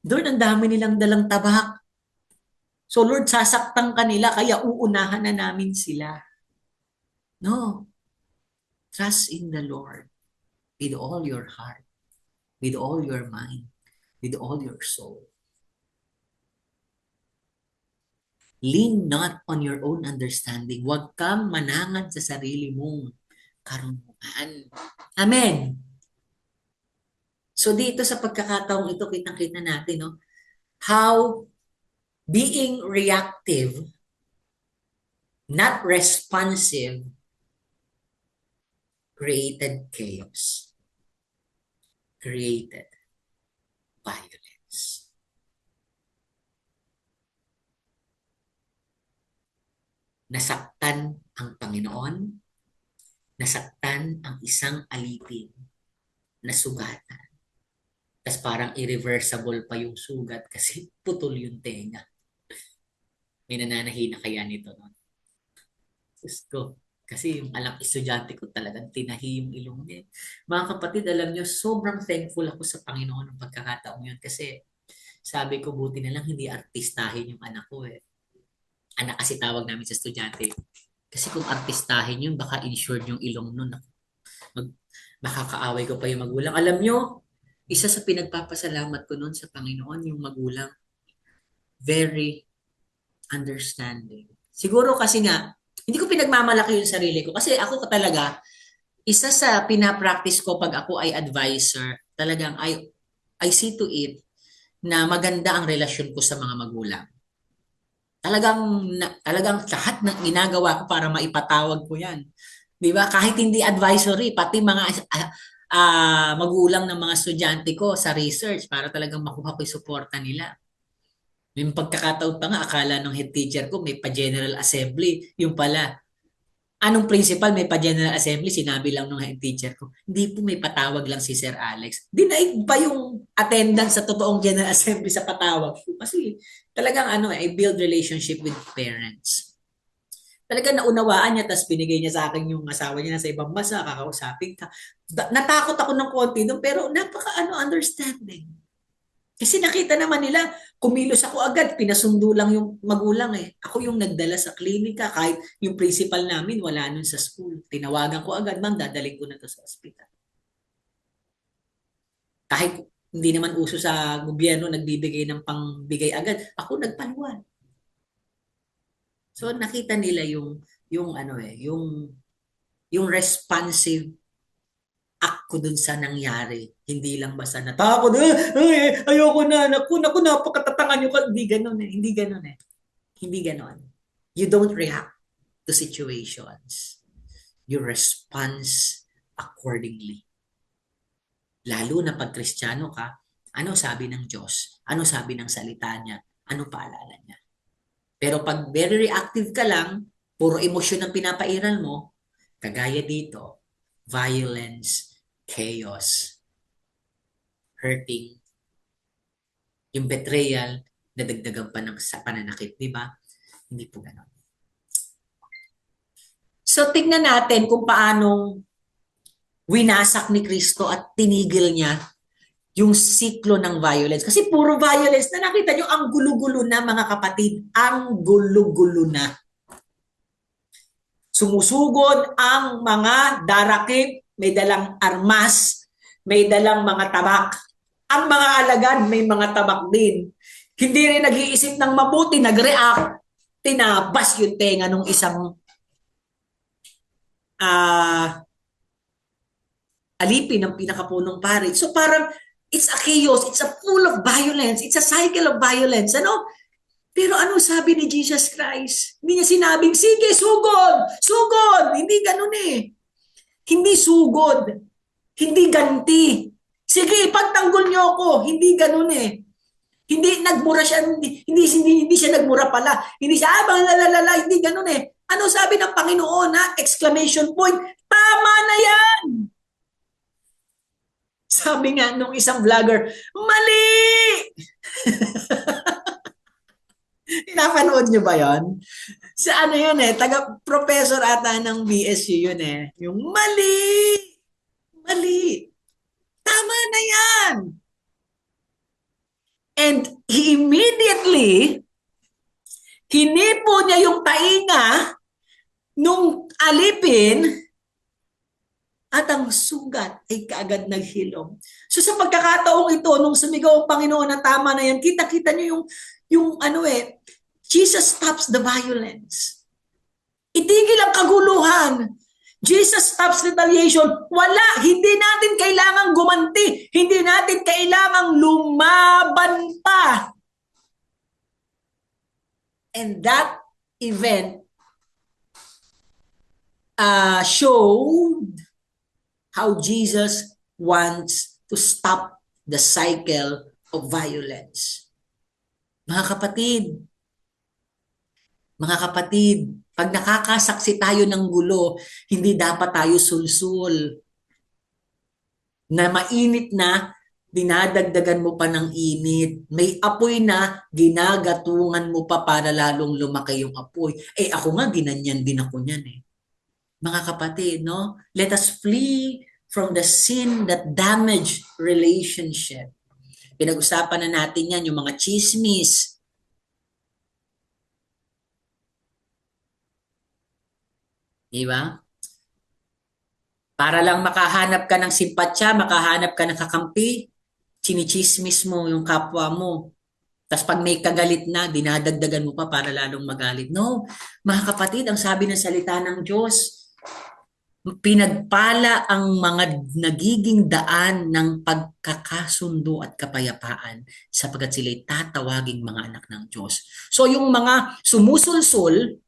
Lord, ang dami nilang dalang tabak. So Lord, sasaktan ka nila, kaya uunahan na namin sila. No. Trust in the Lord with all your heart, with all your mind, with all your soul. Lean not on your own understanding. Huwag kang manangan sa sarili mong karunungan. Amen. So dito sa pagkakataong ito, kitang-kita natin how being reactive, not responsive, created chaos, created violence. Nasaktan ang Panginoon, nasaktan ang isang alipin, nasugatan. Tapos parang irreversible pa yung sugat kasi putol yung tenga. May nananahina kaya nito noon. Gusto. Kasi yung estudyante ko talagang tinahi yung ilong niya. Mga kapatid, alam niyo, sobrang thankful ako sa Panginoon ng pagkakataong yun. Kasi sabi ko, buti na lang hindi artistahin yung anak ko eh. Anak kasi tawag namin sa estudyante. Kasi kung artistahin yun, baka insured yung ilong nun. Makakaaway ko pa yung magulang. Alam niyo, isa sa pinagpapasalamat ko nun sa Panginoon, yung magulang, very understanding. Siguro kasi nga, hindi ko pinagmamalaki yung sarili ko. Kasi ako talaga, isa sa pinapractice ko pag ako ay advisor, talagang I see to it na maganda ang relasyon ko sa mga magulang. Talagang lahat ng ginagawa ko para maipatawag ko yan. Di ba? Kahit hindi advisory, pati mga magulang ng mga estudyante ko sa research para talagang makuha ko yung suporta nila. May pagkakataon pa nga, akala ng head teacher ko may pa-general assembly. Yung pala, anong principal may pa-general assembly? Sinabi lang ng head teacher ko, hindi po, may patawag lang si Sir Alex. Dinaig pa yung attendance sa totoong general assembly sa patawag ko. Kasi talagang I build relationship with parents. Talagang naunawaan niya, tapos binigay niya sa akin yung asawa niya nasa ibang bansa, kakausapin ka. Natakot ako ng konti doon, pero understanding. Kasi nakita naman nila, kumilos ako agad, pinasundo lang yung magulang eh. Ako yung nagdala sa klinika, kahit yung principal namin wala nun sa school. Tinawagan ko agad, ma'am, dadaling ko na to sa ospital. Kahit hindi naman uso sa gobyerno nagbibigay ng pangbigay agad, ako nagpaluan. So nakita nila yung responsive ako dun sa nangyari. Hindi lang basta natakot, ayoko na, naku, napakatatangan nyo. Hindi ganun eh. Hindi ganun. You don't react to situations. You respond accordingly. Lalo na pag Kristiyano ka, ano sabi ng Diyos? Ano sabi ng salita niya? Ano paalala niya? Pero pag very reactive ka lang, puro emosyon ang pinapairal mo, kagaya dito, violence, chaos, hurting, yung betrayal, nadagdagan pa ng pananakit, di ba? Hindi po ganon. So, tignan natin kung paanong winasak ni Kristo at tinigil niya yung siklo ng violence. Kasi puro violence na nakita nyo, ang gulo-gulo na mga kapatid, ang gulo-gulo na. Sumusugod ang mga darakip, may dalang armas, may dalang mga tabak. Ang mga alagad may mga tabak din. Hindi rin nag-iisip ng mabuti, nag-react, tinabas yung tenga ng isang alipin ng pinakapunong pari. So parang it's a chaos, it's a full of violence, it's a cycle of violence. Ano? Pero ano sabi ni Jesus Christ? Hindi niya sinabing, sige, sugod, sugod. Hindi ganun eh. Hindi sugod. Hindi ganti. Sige, ipagtanggol niyo ako. Hindi ganun eh. Hindi nagmura siya, hindi siya nagmura pala. Hindi siya, lalala, hindi ganun eh. Ano sabi ng Panginoon ha? Exclamation point, tama na yan! Sabi nga nung isang vlogger, mali! Napanood niyo ba yon? Sa ano yun eh, taga-professor ata ng BSU yun eh. Yung mali! Mali! Tama na yan! And he immediately, hinipo niya yung tainga nung alipin at ang sugat ay kaagad naghilom. So sa pagkakataong ito, nung sumigaw ang Panginoon na tama na yan, kita-kita niyo yung ano eh, Jesus stops the violence. Itigil ang kaguluhan. Jesus stops retaliation. Wala, hindi natin kailangang gumanti. Hindi natin kailangang lumaban pa. And that event showed how Jesus wants to stop the cycle of violence. Mga kapatid, pag nakakasaksi tayo ng gulo, hindi dapat tayo sulsul. Na mainit na, dinadagdagan mo pa ng init. May apoy na, ginagatungan mo pa para lalong lumaki yung apoy. Eh ako nga, ginanyan din ako niyan eh. Mga kapatid, no? Let us flee from the sin that damage relationship. Pinag-usapan na natin yan, yung mga chismis. Diba? Para lang makahanap ka ng simpatya, makahanap ka ng kakampi, chinichismis mo yung kapwa mo. Tapos pag may kagalit na, dinadagdagan mo pa para lalong magalit. No, mga kapatid, ang sabi ng salita ng Diyos, pinagpala ang mga nagiging daan ng pagkakasundo at kapayapaan sapagkat sila'y tatawaging mga anak ng Diyos. So yung mga sumusulsul,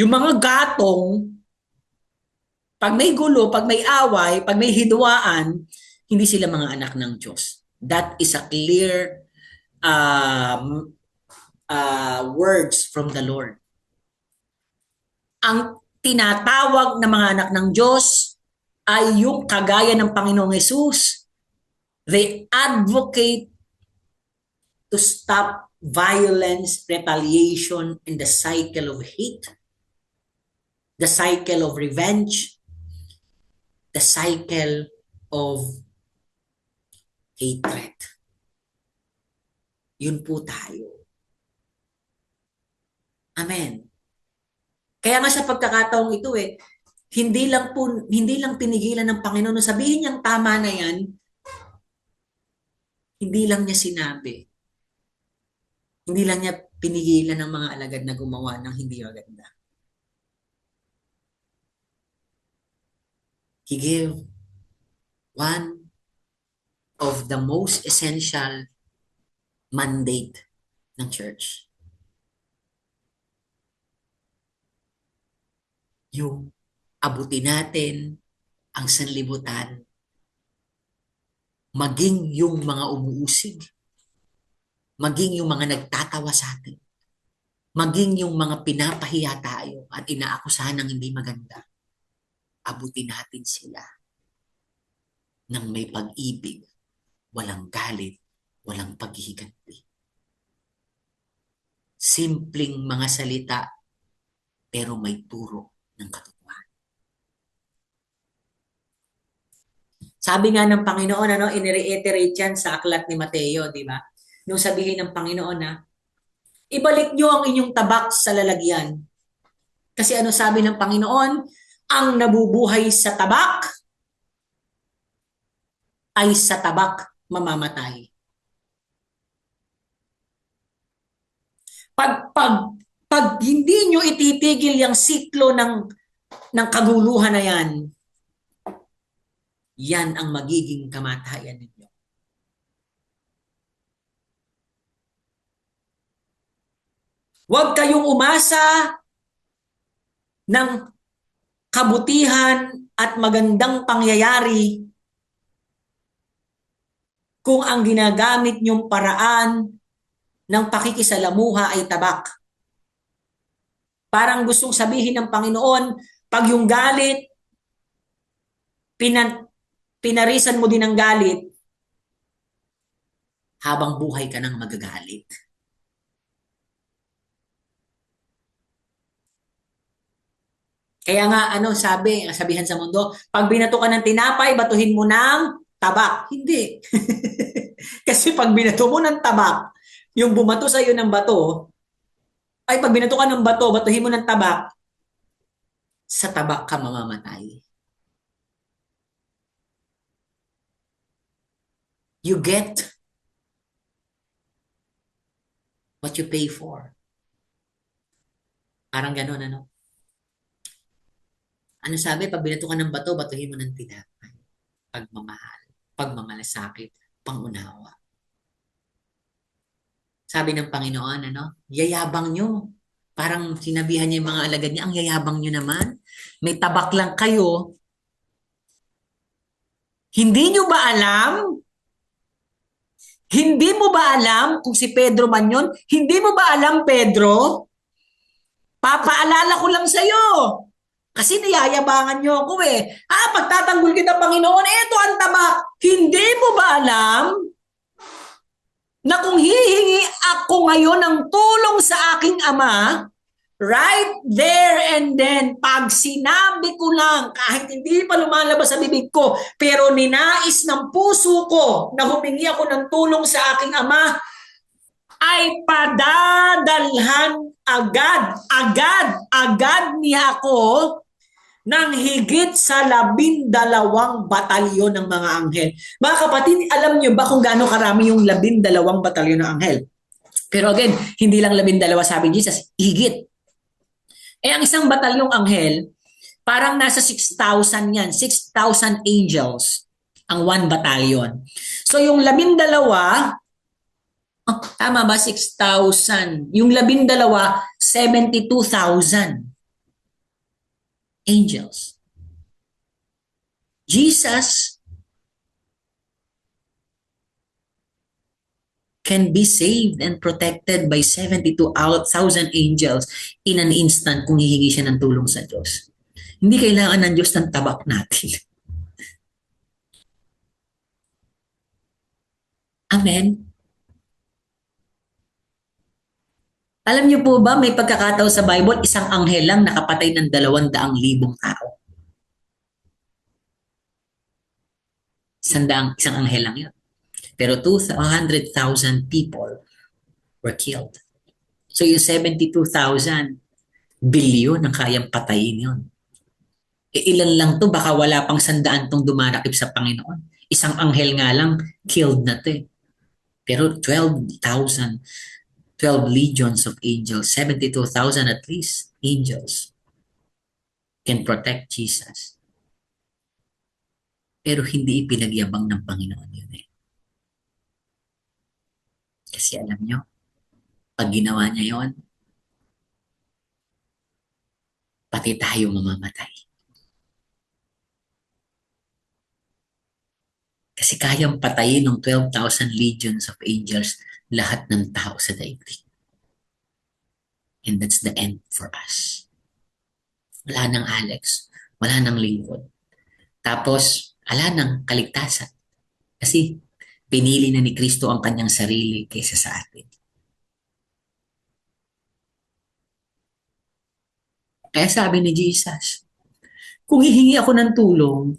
yung mga gatong, pag may gulo, pag may away, pag may hidwaan, hindi sila mga anak ng Diyos. That is a clear words from the Lord. Ang tinatawag na mga anak ng Diyos ay yung kagaya ng Panginoong Hesus. They advocate to stop violence, retaliation, and the cycle of hate, the cycle of revenge, the cycle of hatred. Yun po tayo. Amen. Kaya nga sa pagkakataong ito hindi lang pinigilan ng Panginoon na sabihin niyang tama na yan, hindi lang niya sinabi. Hindi lang niya pinigilan ng mga alagad na gumawa ng hindi maganda. He gave one of the most essential mandate ng church. Yung abutin natin ang sanlibutan, maging yung mga umuusig, maging yung mga nagtatawa sa atin, maging yung mga pinapahiya tayo at inaakusahan ng hindi maganda, abutin natin sila ng may pag-ibig, walang galit, walang paghihiganti. Simpleng mga salita, pero may turo ng katotohanan. Sabi nga ng Panginoon, inireiterate yan sa aklat ni Mateo, di ba? Nung sabihin ng Panginoon na, ibalik nyo ang inyong tabak sa lalagyan. Kasi ano sabi ng Panginoon? Ang nabubuhay sa tabak ay sa tabak mamamatay. Pag hindi nyo ititigil yung siklo ng kaguluhan na yan, yan ang magiging kamatayan ninyo. Huwag kayong umasa ng kabutihan at magandang pangyayari kung ang ginagamit nyong paraan ng pakikisalamuha ay tabak. Parang gustong sabihin ng Panginoon, pag yung galit, pinarisan mo din ng galit, habang buhay ka nang magagalit. Kaya nga, sabihan sa mundo, pag binato ka ng tinapay, batuhin mo ng tabak. Hindi. Kasi pag binato mo ng tabak, yung bumato sa iyo ng bato, ay pag binato ka ng bato, batuhin mo ng tabak, sa tabak ka mamamatay. You get what you pay for. Parang ganun, Ano sabi? Pag binato ka ng bato, batuhin mo ng tinapay. Pagmamahal, pagmamalasakit, pangunawa. Sabi ng Panginoon, yayabang nyo. Parang sinabihan niya yung mga alagad niya, ang yayabang nyo naman. May tabak lang kayo. Hindi nyo ba alam? Hindi mo ba alam kung si Pedro man yun? Hindi mo ba alam, Pedro? Papaalala ko lang sa'yo. Kasi niyayabangan nyo ako eh. Pagtatanggol kita, Panginoon, eto ang tabak. Hindi mo ba alam na kung hihingi ako ngayon ng tulong sa aking ama, right there and then, pag sinabi ko lang, kahit hindi pa lumalabas sa bibig ko, pero ninais ng puso ko na humingi ako ng tulong sa aking ama, ay padadalhan agad niya ako ng higit sa 12 batalyon ng mga anghel. Mga kapatid, alam niyo ba kung gaano karami yung 12 batalyon ng anghel? Pero again, hindi lang 12 sabi ni Jesus, higit. Ang isang batalyong anghel, parang nasa 6,000 yan, 6,000 angels ang one battalion. So yung 12, tama ba? 6,000. Yung 12, 72,000 angels. Jesus can be saved and protected by 72,000 angels in an instant kung hihingi siya ng tulong sa Diyos. Hindi kailangan ng Diyos ng tabak natin. Amen? Alam niyo po ba, may pagkakataon sa Bible, isang anghel lang nakapatay ng 200,000 tao. Isang anghel lang yun. Pero 200,000 people were killed. So yung 72,000 billion ang kayang patayin yun. Ilan lang to, baka wala pang 100 tong dumarakip sa Panginoon. Isang anghel nga lang, killed na to eh. Pero 12 legions of angels, 72,000 at least angels can protect Jesus. Pero hindi ipinagyabang ng Panginoon yun eh. Kasi alam nyo, pag ginawa niya yon, pati tayo mamamatay. Kasi kayang patayin ng 12,000 legions of angels lahat ng tao sa daigdig. And that's the end for us. Wala nang Alex, wala nang lingkod. Tapos, wala nang kaligtasan. Kasi pinili na ni Kristo ang kanyang sarili kaysa sa atin. Kaya sabi ni Jesus, kung hihingi ako ng tulong,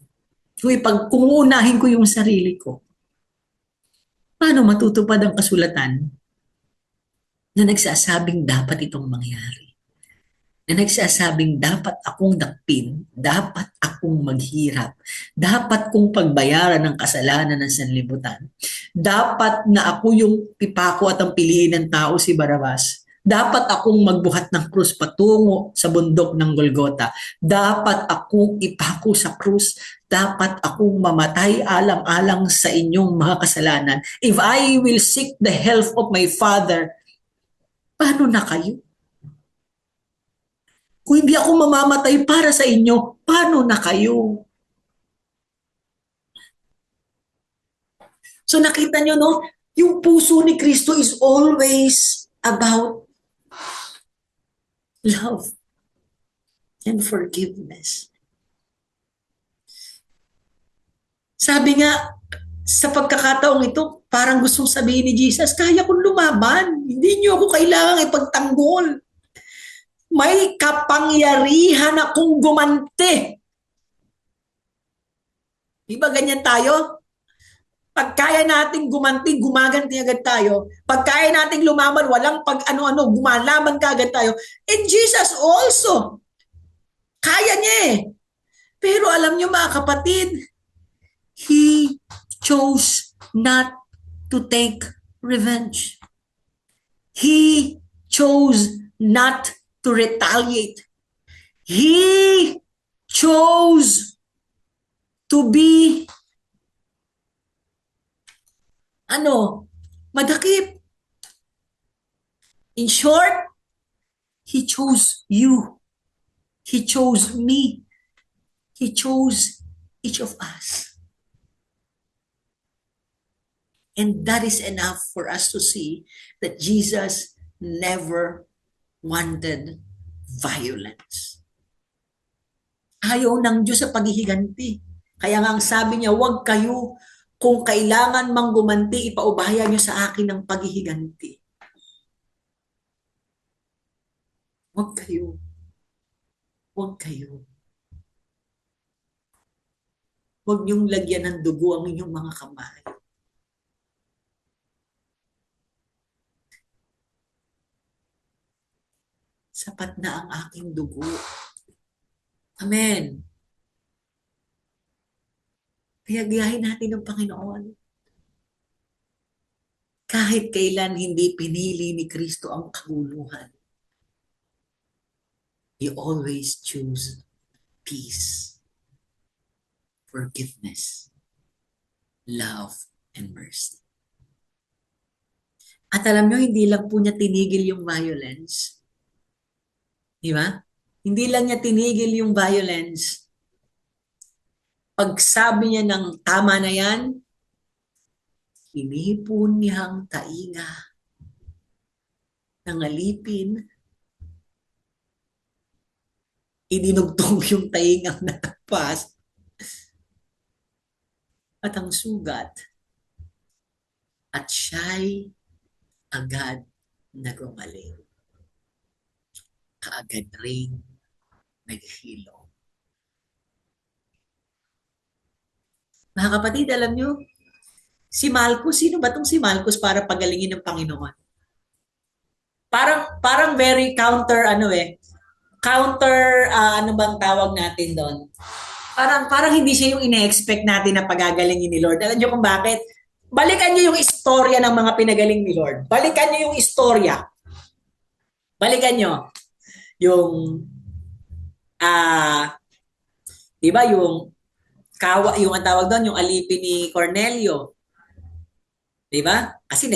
Kung uunahin ko yung sarili ko, paano matutupad ang kasulatan na nagsasabing dapat itong mangyari? Na nagsasabing dapat akong dakpin, dapat akong maghirap, dapat kong pagbayaran ng kasalanan ng sanlibutan, dapat na ako yung pipako at ang piliin ng tao si Barabas, dapat akong magbuhat ng krus patungo sa bundok ng Golgota, dapat akong ipako sa krus, dapat akong mamatay alang-alang sa inyong mga kasalanan. If I will seek the help of my Father, paano na kayo? Kung hindi ako mamamatay para sa inyo, paano na kayo? So nakita nyo, no? Yung puso ni Kristo is always about love and forgiveness. Sabi nga, sa pagkakataong ito, parang gustong sabihin ni Jesus, kaya kong lumaban. Hindi niyo ako kailangang ipagtanggol. May kapangyarihan akong gumante. Di ba ganyan tayo? Pag kaya nating gumanti, gumaganti agad tayo. Pag kaya nating lumaban, walang pag ano-ano, gumalaban ka agad tayo. And Jesus also, kaya niya eh. Pero alam niyo mga kapatid, He chose not to take revenge. He chose not to retaliate. He chose to be madakip. In short, He chose you. He chose me. He chose each of us. And that is enough for us to see that Jesus never wanted violence. Ayaw ng Diyos sa paghihiganti. Kaya nga ang sabi niya, huwag kayo, kung kailangan mang gumanti, ipaubaya niyo sa akin ang paghihiganti. Huwag kayo. Huwag kayo. Huwag niyong lagyan ng dugo ang inyong mga kamay. Sapat na ang aking dugo. Amen. Kaya gayahin natin ng Panginoon. Kahit kailan hindi pinili ni Kristo ang kaguluhan, He always choose peace, forgiveness, love, and mercy. At alam nyo, hindi lang po niya tinigil yung violence. Di ba? Hindi lang niya tinigil yung violence. Pag sabi niya ng tama na yan, hinipon niyang tainga ng alipin, idinugtong yung taingang natagpas at ang sugat at siya'y agad na gumaling. Kaagad ring naghilo. Mga kapatid, alam nyo, si Malchus, sino ba itong si Malchus para pagalingin ng Panginoon? Parang very counter, ano bang tawag natin doon? Parang hindi siya yung ine-expect natin na pagagalingin ni Lord. Alam nyo kung bakit? Balikan nyo yung istorya ng mga pinagaling ni Lord. Balikan nyo yung istorya. Balikan nyo. Yung, di ba, yung ang tawag doon, yung alipin ni Cornelio. Di ba? Kasi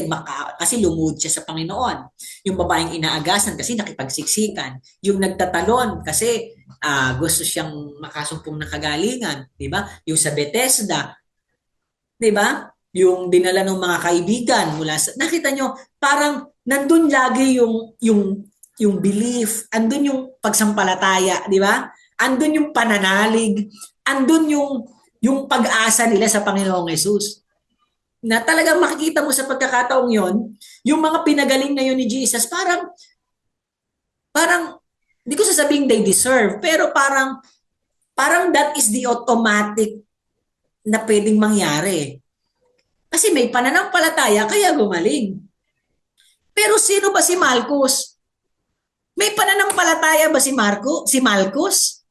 lumud siya sa Panginoon. Yung babaeng inaagasan kasi nakipagsiksikan. Yung nagtatalon kasi gusto siyang makasumpong ng kagalingan. Di ba? Yung sa Bethesda. Di ba? Yung dinala ng mga kaibigan mula sa... Nakita nyo, parang nandun lagi yung belief, andun yung pagsampalataya, di ba? Andun yung pananalig, andun yung pag-asa nila sa Panginoong Hesus. Na talagang makikita mo sa pagkakataong yon, yung mga pinagaling na yun ni Jesus, parang, hindi ko sasabing they deserve, pero parang that is the automatic na pwedeng mangyari. Kasi may pananampalataya kaya gumaling. Pero sino ba si Malchus? May pananampalataya ba si Malchus?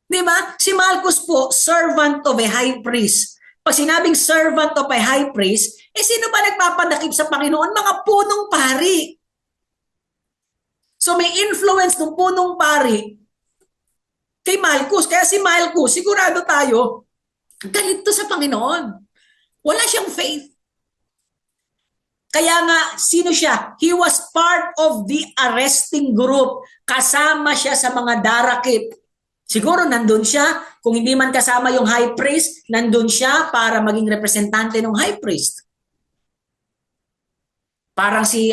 Di ba? Si Malchus po, servant of a high priest. Pag sinabing servant of a high priest, sino ba nagpapadakip sa Panginoon? Mga punong pari. So may influence ng punong pari kay Malchus. Kaya si Malchus, sigurado tayo, galit to sa Panginoon. Wala siyang faith. Kaya nga, sino siya? He was part of the arresting group. Kasama siya sa mga darakip. Siguro nandun siya, kung hindi man kasama yung high priest, nandun siya para maging representante ng high priest. Parang si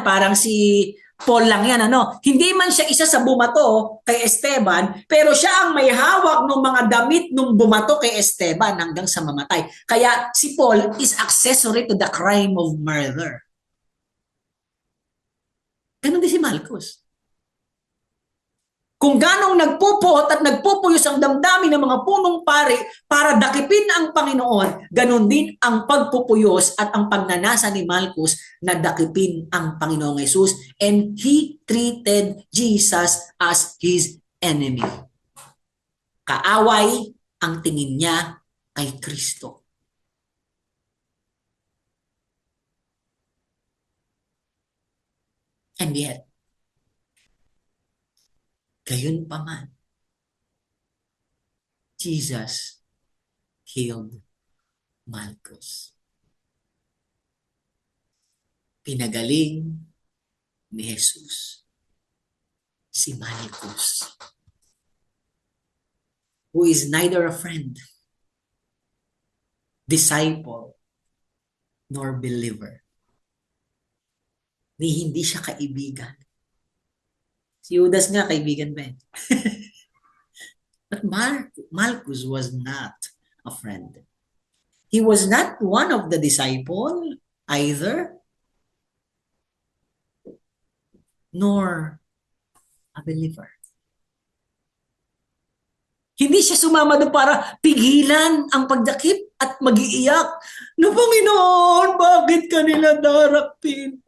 parang si Paul lang yan, Hindi man siya isa sa bumato kay Esteban, pero siya ang may hawak ng mga damit nung bumato kay Esteban hanggang sa mamatay. Kaya si Paul is accessory to the crime of murder. Ganon din si Malchus. Kung ganong nagpupuot at nagpupuyos ang damdamin ng mga punong pari para dakipin ang Panginoon, ganon din ang pagpupuyos at ang pagnanasa ni Malchus na dakipin ang Panginoong Jesus. And he treated Jesus as his enemy. Kaaway ang tingin niya kay Kristo. And yet, gayon pa man, Jesus healed Malchus. Pinagaling ni Jesus si Malchus, who is neither a friend, disciple, nor believer. Ni hindi siya kaibigan. Si Judas nga, kaibigan ba? But Malchus was not a friend. He was not one of the disciple either, nor a believer. Hindi siya sumama doon para pigilan ang pagdakip at mag-iiyak. No, Panginoon, bakit kanila darakpin?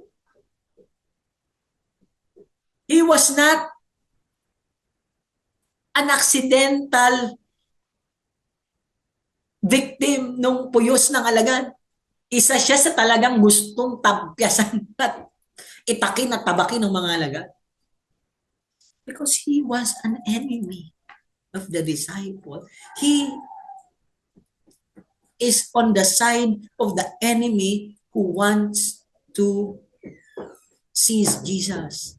He was not an accidental victim ng puyos ng alagad. Isa siya sa talagang gustong tapyasan at itakin at tabakin ng mga alagad. Because he was an enemy of the disciple. He is on the side of the enemy who wants to seize Jesus.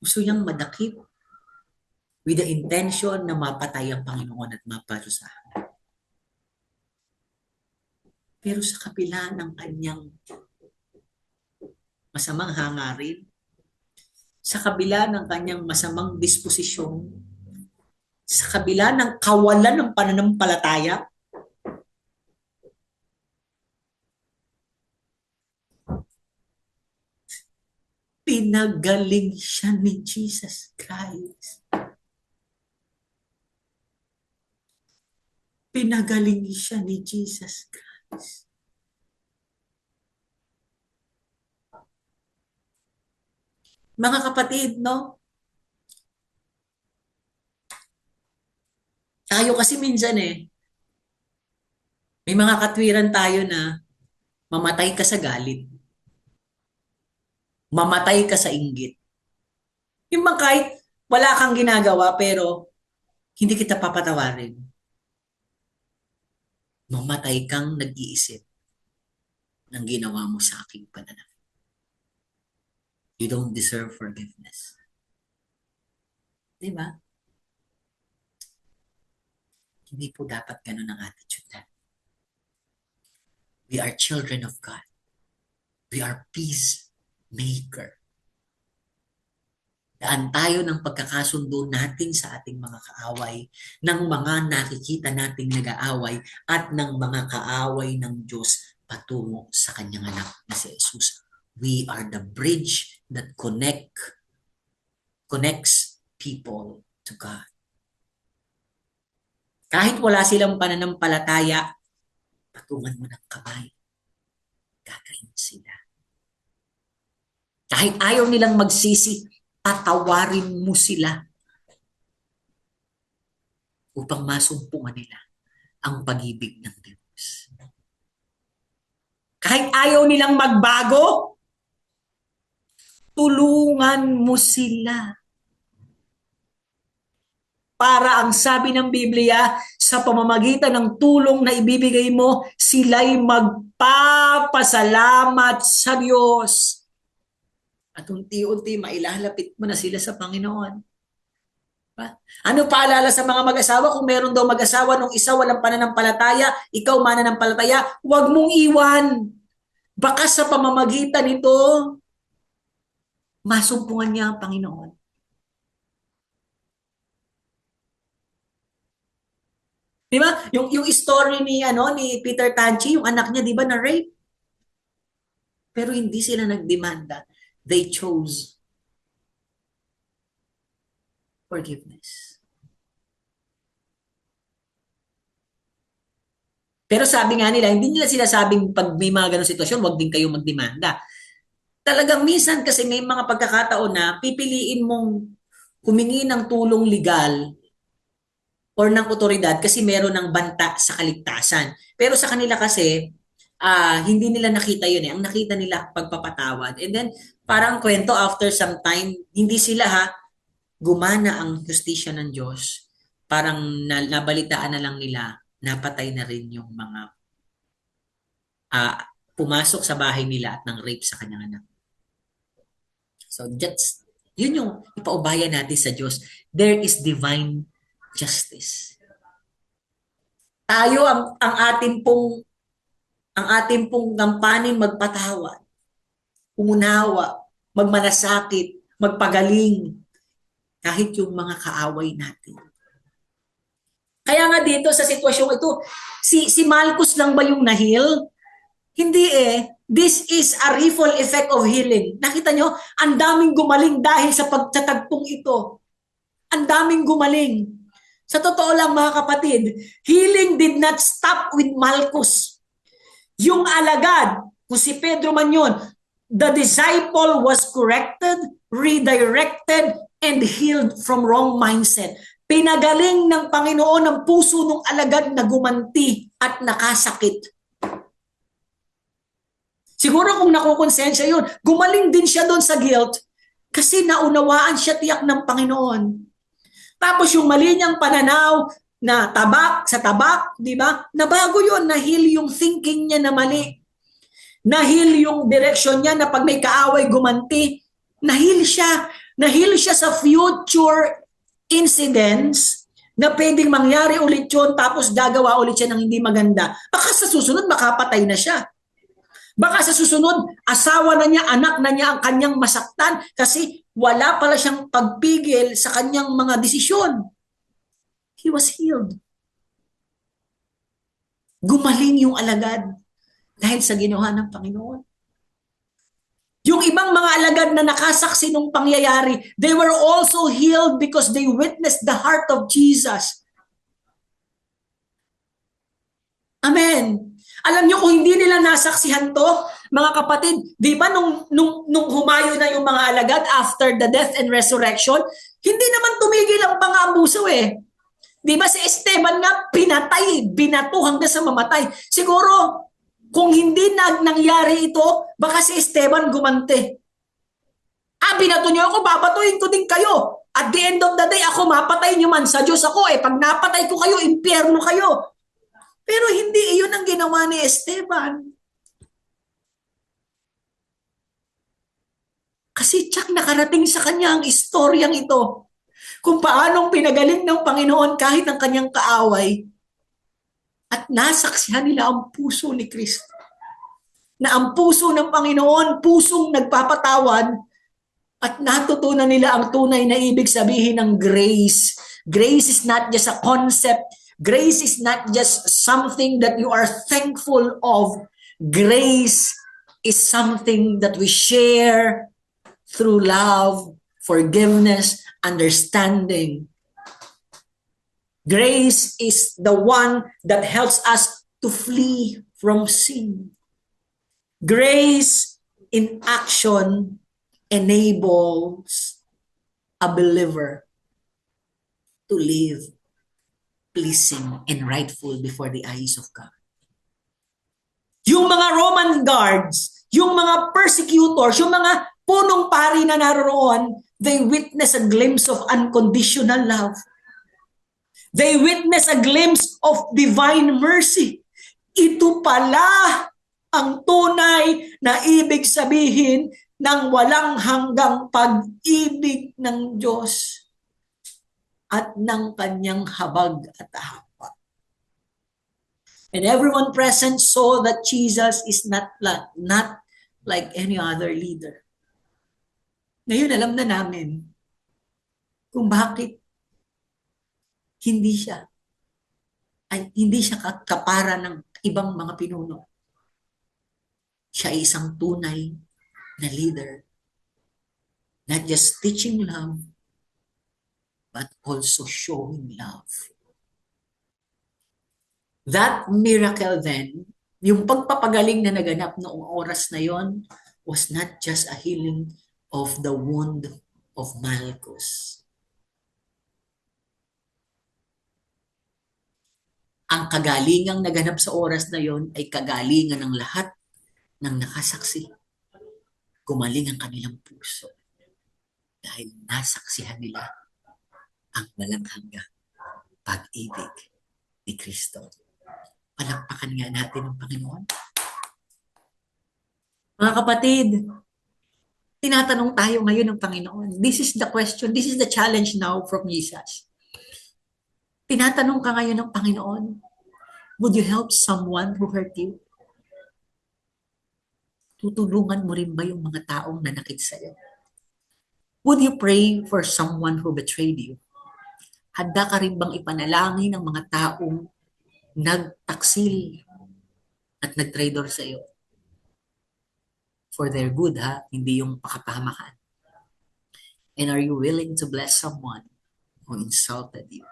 Gusto niyang madakip with the intention na mapatay ang Panginoon at maparusahan. Pero sa kabila ng kanyang masamang hangarin, sa kabila ng kanyang masamang disposisyon, sa kabila ng kawalan ng pananampalataya, pinagaling siya ni Jesus Christ. Pinagaling siya ni Jesus Christ. Mga kapatid, tayo kasi minsan may mga katwiran tayo na mamatay ka sa galit. Mamatay ka sa inggit. Yung bang kahit wala kang ginagawa pero hindi kita papatawarin. Mamatay kang nag-iisip ng ginawa mo sa aking pananakit. You don't deserve forgiveness. Diba? Hindi po dapat ganun ang attitude natin. We are children of God. We are peacemaker. Daan tayo ng pagkakasundo natin sa ating mga kaaway, ng mga nakikita nating nag-aaway at ng mga kaaway ng Diyos patungo sa kanyang anak na si Jesus. We are the bridge that connects people to God. Kahit wala silang pananampalataya, patungan mo ng kamay. Gagayin sila. Kahit ayaw nilang magsisi, patawarin mo sila upang masumpungan nila ang pag-ibig ng Diyos. Kahit ayaw nilang magbago, tulungan mo sila. Para ang sabi ng Biblia, sa pamamagitan ng tulong na ibibigay mo, sila'y magpapasalamat sa Diyos. At unti-unti mailalapit mo na sila sa Panginoon. Ano paalala sa mga mag-asawa? Kung meron daw mag-asawa nung isa walang pananampalataya, ikaw mananampalataya, huwag mong iwan. Baka sa pamamagitan nito, masumpungan niya ang Panginoon. Di ba? Yung story ni Peter Tanchi, yung anak niya, di ba, na rape? Pero hindi sila nagdemanda. They chose forgiveness. Pero sabi nga nila, hindi nila sinasabing pag may mga ganong sitwasyon, huwag din kayo magdemanda. Talagang minsan kasi may mga pagkakataon na pipiliin mong humingi ng tulong legal or ng otoridad kasi meron ng banta sa kaligtasan. Pero sa kanila kasi, hindi nila nakita yun eh. Ang nakita nila pagpapatawad. And then, parang kwento after some time, hindi sila gumana ang justisya ng Diyos. Parang nabalitaan na lang nila, napatay na rin yung mga pumasok sa bahay nila at nang rape sa kanyang anak. So, yun yung ipaubaya natin sa Diyos. There is divine justice. Tayo ang ating pong gampanin magpatawad, umunawa, magmanasakit, magpagaling kahit yung mga kaaway natin. Kaya nga dito sa sitwasyong ito, si Malchus lang ba yung na-heal? Hindi eh. This is a ripple effect of healing. Nakita nyo, ang daming gumaling dahil sa pagtatagpong ito. Ang daming gumaling. Sa totoo lang mga kapatid, healing did not stop with Malchus. Yung alagad, kung si Pedro man yun, the disciple was corrected, redirected, and healed from wrong mindset. Pinagaling ng Panginoon ang puso ng alagad na gumanti at nakasakit. Siguro kung nakukonsensya yun, gumaling din siya doon sa guilt kasi naunawaan siya tiyak ng Panginoon. Tapos yung mali niyang pananaw na tabak, di ba? Nabago yun, na-heal yung thinking niya na mali. Na-heal yung direction niya na pag may kaaway gumanti. Na-heal siya. Na-heal siya sa future incidents na pwedeng mangyari ulit yun tapos gagawa ulit siya ng hindi maganda. Baka sa susunod makapatay na siya. Baka sa susunod asawa na niya, anak na niya ang kanyang masaktan kasi wala pala siyang pagpigil sa kanyang mga desisyon. He was healed. Gumaling yung alagad dahil sa ginawa ng Panginoon. Yung ibang mga alagad na nakasaksi nung pangyayari, they were also healed because they witnessed the heart of Jesus. Amen. Alam niyo kung hindi nila nasaksihan to, mga kapatid, di ba nung humayo na yung mga alagad after the death and resurrection, hindi naman tumigil ang pang-aabuso eh. Di ba si Esteban nga pinatay, binato hanggang sa mamatay. Siguro, kung hindi nangyari ito, baka si Esteban gumante. Binato niyo ako, babatuhin ko din kayo. At the end of the day, ako mapatay niyo man. Sa Diyos ako eh. Pag napatay ko kayo, impyerno kayo. Pero hindi iyon ang ginawa ni Esteban. Kasi tsak nakarating sa kanya ang istoryang ito. Kung paanong pinagaling ng Panginoon kahit ang kanyang kaaway. At nasaksihan nila ang puso ni Kristo. Na ang puso ng Panginoon, pusong nagpapatawad. At natutunan nila ang tunay na ibig sabihin ng grace. Grace is not just a concept. Grace is not just something that you are thankful of. Grace is something that we share through love, forgiveness, understanding. Grace is the one that helps us to flee from sin. Grace in action enables a believer to live pleasing and rightful before the eyes of God. Yung mga Roman guards, yung mga persecutors, yung mga punong pari na naroon, they witness a glimpse of unconditional love. They witness a glimpse of divine mercy. Ito pala ang tunay na ibig sabihin ng walang hanggang pag-ibig ng Diyos at ng kanyang habag at ahapa. And everyone present saw that Jesus is not like any other leader. Ngayon alam na namin kung bakit hindi siya kapara ng ibang mga pinuno. Siya ay isang tunay na leader. Not just teaching love, but also showing love. That miracle then, yung pagpapagaling na naganap noong oras na yon, was not just a healing of the wound of Malchus. Ang kagalingang naganap sa oras na yon ay kagalingan ng lahat ng nakasaksi. Gumaling ang kanilang puso dahil nasaksihan nila ang walang hanggang pag-ibig ni Kristo. Palakpakan nga natin ang Panginoon. Mga kapatid, tinatanong tayo ngayon ng Panginoon. This is the question, this is the challenge now from Jesus. Tinatanong ka ngayon ng Panginoon, would you help someone who hurt you? Tutulungan mo rin ba yung mga taong nanakit sa'yo? Would you pray for someone who betrayed you? Handa ka rin bang ipanalangin ng mga taong nagtaksil at nagtraidor sa'yo? For their good, ha? Hindi yung pakapahamakan. And are you willing to bless someone who insulted you?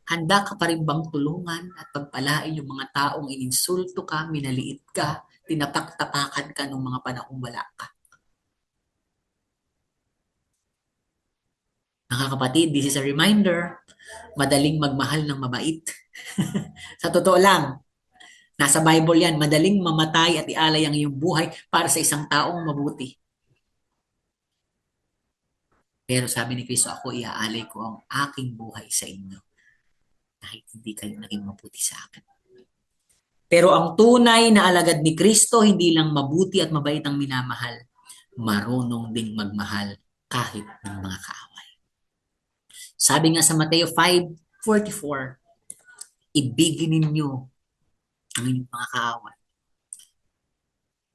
Handa ka pa rin bang tulungan at pagpalain yung mga taong ininsulto ka, minaliit ka, tinapak-tapakan ka nung mga panahong wala ka? Mga kapatid, this is a reminder, madaling magmahal ng mabait. Sa totoo lang, nasa Bible yan, madaling mamatay at ialay ang iyong buhay para sa isang taong mabuti. Pero sabi ni Kristo, ako iaalay ko ang aking buhay sa inyo kahit hindi kayo naging mabuti sa akin. Pero ang tunay na alagad ni Kristo, hindi lang mabuti at mabait ang minamahal, marunong ding magmahal kahit ng mga kaaway. Sabi nga sa Mateo 5:44, ibigin ninyo ang inyong mga kaaway.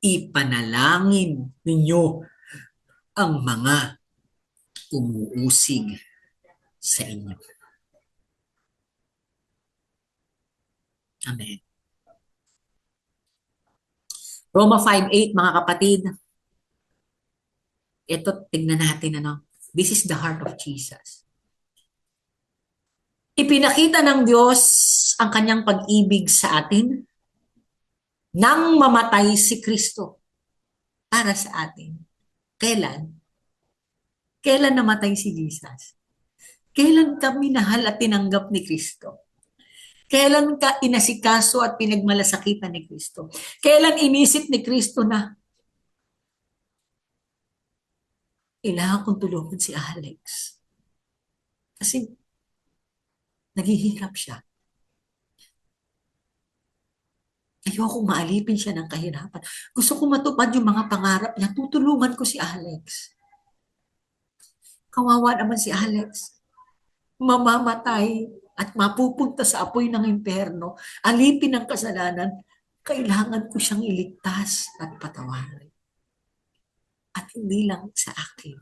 Ipanalangin ninyo ang mga umuusig sa inyo. Amen. Roma 5:8, mga kapatid. Ito, tignan natin, this is the heart of Jesus. Ipinakita ng Diyos ang kanyang pag-ibig sa atin nang mamatay si Kristo para sa atin. Kailan? Kailan namatay si Jesus? Kailan ka minahal at tinanggap ni Kristo? Kailan ka inasikaso at pinagmalasakitan ni Kristo? Kailan inisip ni Kristo na kailangan kong tulungan si Alex? Kasi naghihirap siya. Ayokong maalipin siya ng kahirapan. Gusto ko matupad yung mga pangarap niya. Tutulungan ko si Alex. Kawawa naman si Alex. Mamamatay at mapupunta sa apoy ng impyerno, alipin ng kasalanan, kailangan ko siyang iligtas at patawarin. At hindi lang sa akin,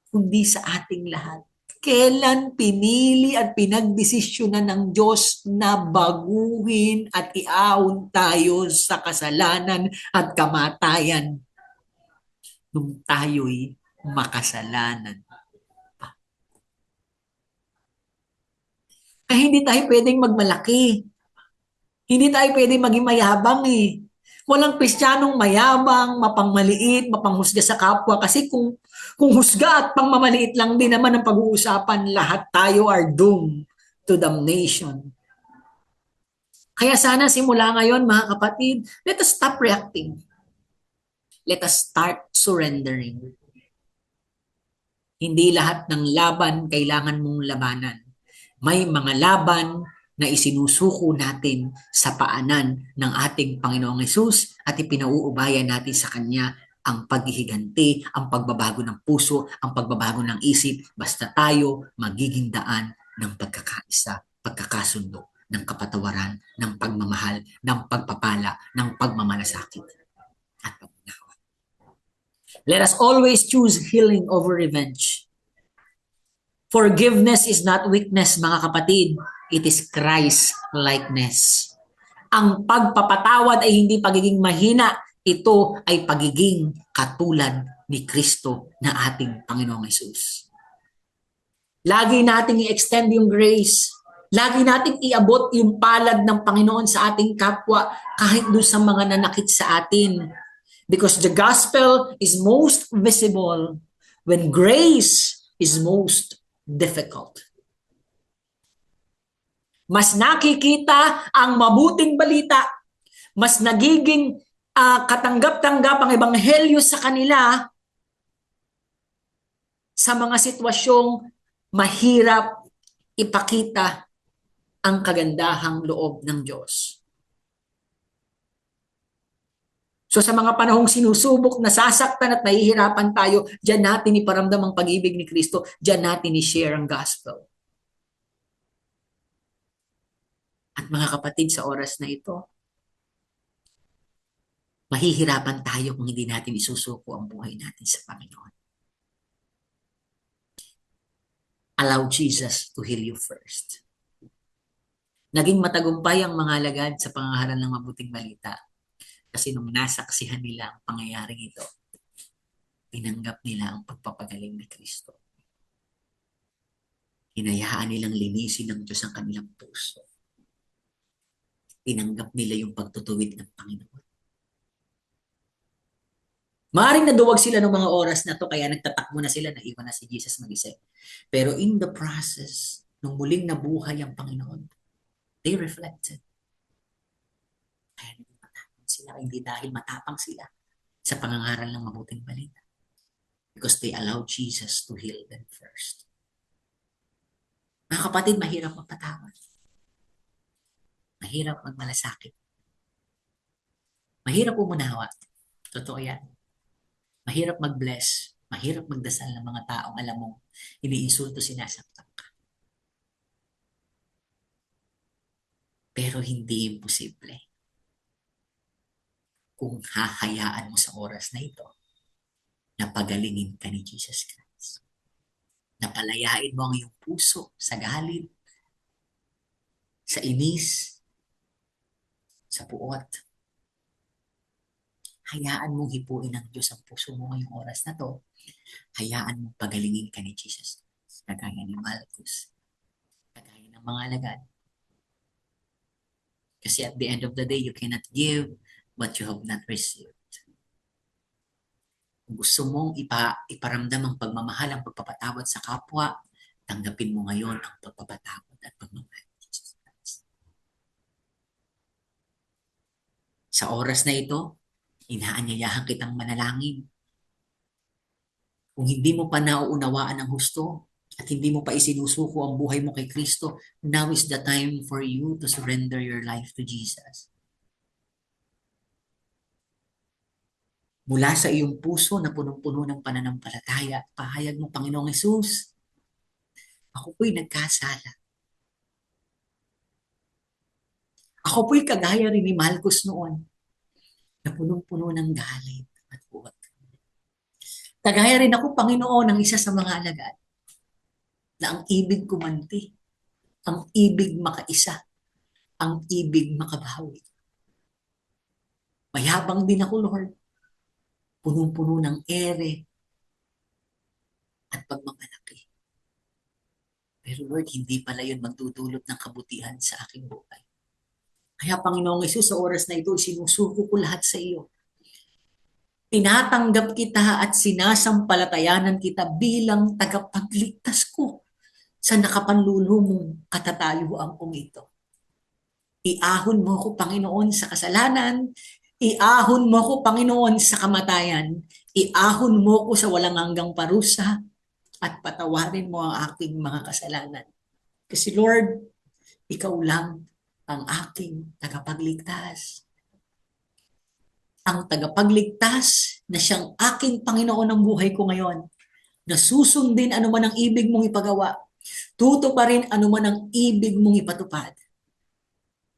kundi sa ating lahat. Kailan pinili at pinagdesisyonan ng Diyos na baguhin at iaon tayo sa kasalanan at kamatayan nung tayo'y makasalanan. Kaya hindi tayo pwedeng magmalaki. Hindi tayo pwedeng maging mayabang eh. Walang Kristiyanong mayabang, mapangmaliit, mapanghusga sa kapwa. Kasi kung husga at pangmamaliit lang din naman ang pag-uusapan, lahat tayo are doomed to damnation. Kaya sana simula ngayon, mga kapatid, let us stop reacting. Let us start surrendering. Hindi lahat ng laban kailangan mong labanan. May mga laban na isinusuko natin sa paanan ng ating Panginoong Hesus at ipinauubayan natin sa Kanya ang paghihiganti, ang pagbabago ng puso, ang pagbabago ng isip, basta tayo magiging daan ng pagkakaisa, pagkakasundo, ng kapatawaran, ng pagmamahal, ng pagpapala, ng pagmamalasakit at pagmanawa. Let us always choose healing over revenge. Forgiveness is not weakness, mga kapatid. It is Christ-likeness. Ang pagpapatawad ay hindi pagiging mahina. Ito ay pagiging katulad ni Kristo na ating Panginoong Hesus. Lagi nating i-extend yung grace. Lagi nating iabot yung palad ng Panginoon sa ating kapwa kahit doon sa mga nanakit sa atin. Because the gospel is most visible when grace is most difficult. Mas nakikita ang mabuting balita, mas nagiging katanggap-tanggap ang ebanghelyo sa kanila sa mga sitwasyong mahirap ipakita ang kagandahang loob ng Diyos. So sa mga panahong sinusubok, nasasaktan at nahihirapan tayo, diyan natin iparamdam ang pag-ibig ni Kristo, diyan natin i-share ang gospel. At mga kapatid, sa oras na ito, mahihirapan tayo kung hindi natin isusuko ang buhay natin sa Panginoon. Allow Jesus to heal you first. Naging matagumpay ang mga alagad sa pangangaral ng mabuting balita kasi nung nasaksihan nila ang pangyayaring ito, tinanggap nila ang pagpapagaling ni Kristo. Hinayaan nilang linisin ng Diyos ang kanilang puso. Tinanggap nila yung pagtutuwid ng Panginoon. Maaring naduwag sila ng mga oras na to kaya nagtatakbo na sila, naiwan na si Jesus mag-isa. Pero in the process, nung muling nabuhay ang Panginoon, they reflected. Kaya hindi matapang sila, hindi dahil matapang sila sa pangangaral ng mabuting balita. Because they allowed Jesus to heal them first. Mga kapatid, mahirap magpatawad. Mahirap magmalasakit. Mahirap umunawa. Totoo yan. Mahirap mag-bless. Mahirap magdasal ng mga taong alam mong iniinsulto, sinasaktan ka. Pero hindi imposible. Kung hahayaan mo sa oras na ito, na pagalingin ka ni Jesus Christ. Napalayain mo ang iyong puso sa galit, sa inis, sa puot. Hayaan mong hipuin ng Diyos ang puso mo ngayong oras na to. Hayaan mong pagalingin ka ni Jesus. Kagaya ni Malchus. Kagaya ng mga alagad. Kasi at the end of the day, you cannot give what you have not received. Kung gusto mong iparamdam ang pagmamahal, ang pagpapatawad sa kapwa, tanggapin mo ngayon ang pagpapatawad at pagmamahal ni Jesus Christ. Sa oras na ito, inaanyayahan kitang manalangin. Kung hindi mo pa nauunawaan ang husto at hindi mo pa isinusuko ang buhay mo kay Kristo, now is the time for you to surrender your life to Jesus. Mula sa iyong puso na punong-puno ng pananampalataya, pahayag mo, Panginoong Hesus, ako po'y nagkasala. Ako po'y kagaya rin ni Malchus noon, na punong-puno ng galit at puot. Kagaya rin ako, Panginoon, ng isa sa mga alagad, na ang ibig kumanti, ang ibig makaisa, ang ibig makabawi. Mayabang din ako, Lord. Punong-puno ng ere, at pagmamalaki. Pero Lord, hindi pala yun magdudulot ng kabutihan sa aking buhay. Kaya Panginoong Hesus, sa oras na ito, sinusuko ko lahat sa iyo. Tinatanggap kita at sinasampalatayanan kita bilang tagapagligtas ko sa nakapanlulumong katatayuan kong ito. Iahon mo ko, Panginoon, sa kasalanan. Iahon mo ko, Panginoon, sa kamatayan. Iahon mo ko sa walang hanggang parusa at patawarin mo ang aking mga kasalanan. Kasi Lord, ikaw lang ang aking tagapagligtas. Ang tagapagligtas na siyang aking Panginoon ng buhay ko ngayon, na susundin anuman ang ibig mong ipagawa, tutuparin anuman ang ibig mong ipatupad.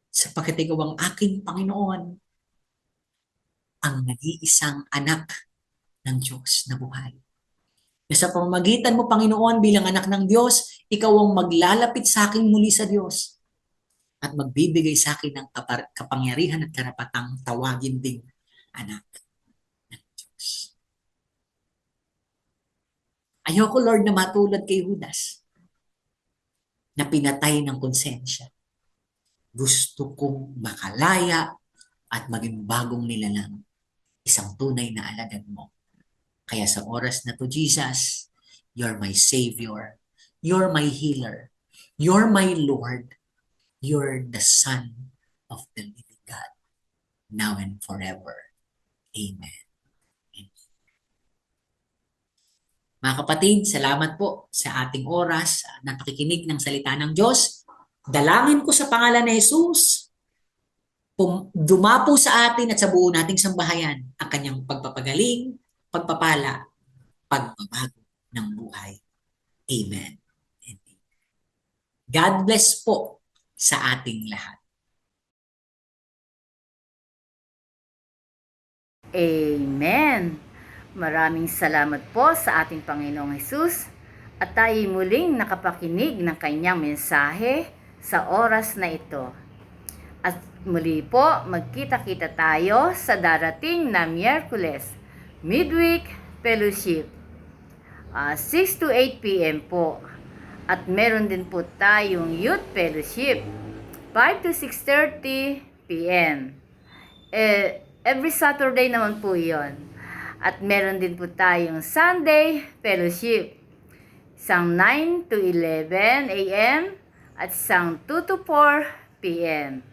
Sapagkat ikaw ang aking Panginoon, ang nag-iisang anak ng Diyos na buhay. Na sa pamamagitan mo, Panginoon, bilang anak ng Diyos, ikaw ang maglalapit sa akin muli sa Diyos at magbibigay sa akin ng kapangyarihan at karapatang tawagin ding anak ng Diyos. Ayoko, Lord, na matulad kay Judas na pinatay ng konsensya. Gusto kong makalaya at maging bagong nilalang, isang tunay na alagad mo. Kaya sa oras na to, Jesus, you're my Savior, you're my healer, you're my Lord, you're the Son of the living God, now and forever. Amen. Mga kapatid, salamat po sa ating oras na pakikinig ng salita ng Diyos. Dalangin ko sa pangalan ni Jesus, dumapo sa atin at sa buo nating sambahayan ang kanyang pagpapagaling, pagpapala, pagbabago ng buhay. Amen. God bless po sa ating lahat. Amen. Maraming salamat po sa ating Panginoong Hesus at tayo muling nakapakinig ng kanyang mensahe sa oras na ito. At muli po, magkita-kita tayo sa darating na Miyerkules, Midweek Fellowship, 6 to 8 p.m. po. At meron din po tayong Youth Fellowship, 5 to 6:30 p.m. Every Saturday naman po yon. At meron din po tayong Sunday Fellowship, isang 9 to 11 a.m. at isang 2 to 4 p.m.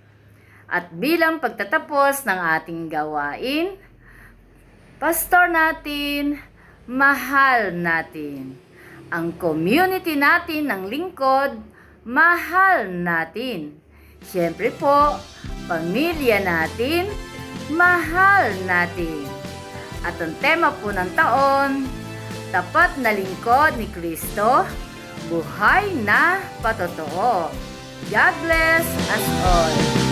At bilang pagtatapos ng ating gawain, pastor natin, mahal natin. Ang community natin ng lingkod, mahal natin. Siyempre po, pamilya natin, mahal natin. At ang tema po ng taon, tapat na lingkod ni Kristo, buhay na patotoo. God bless us all.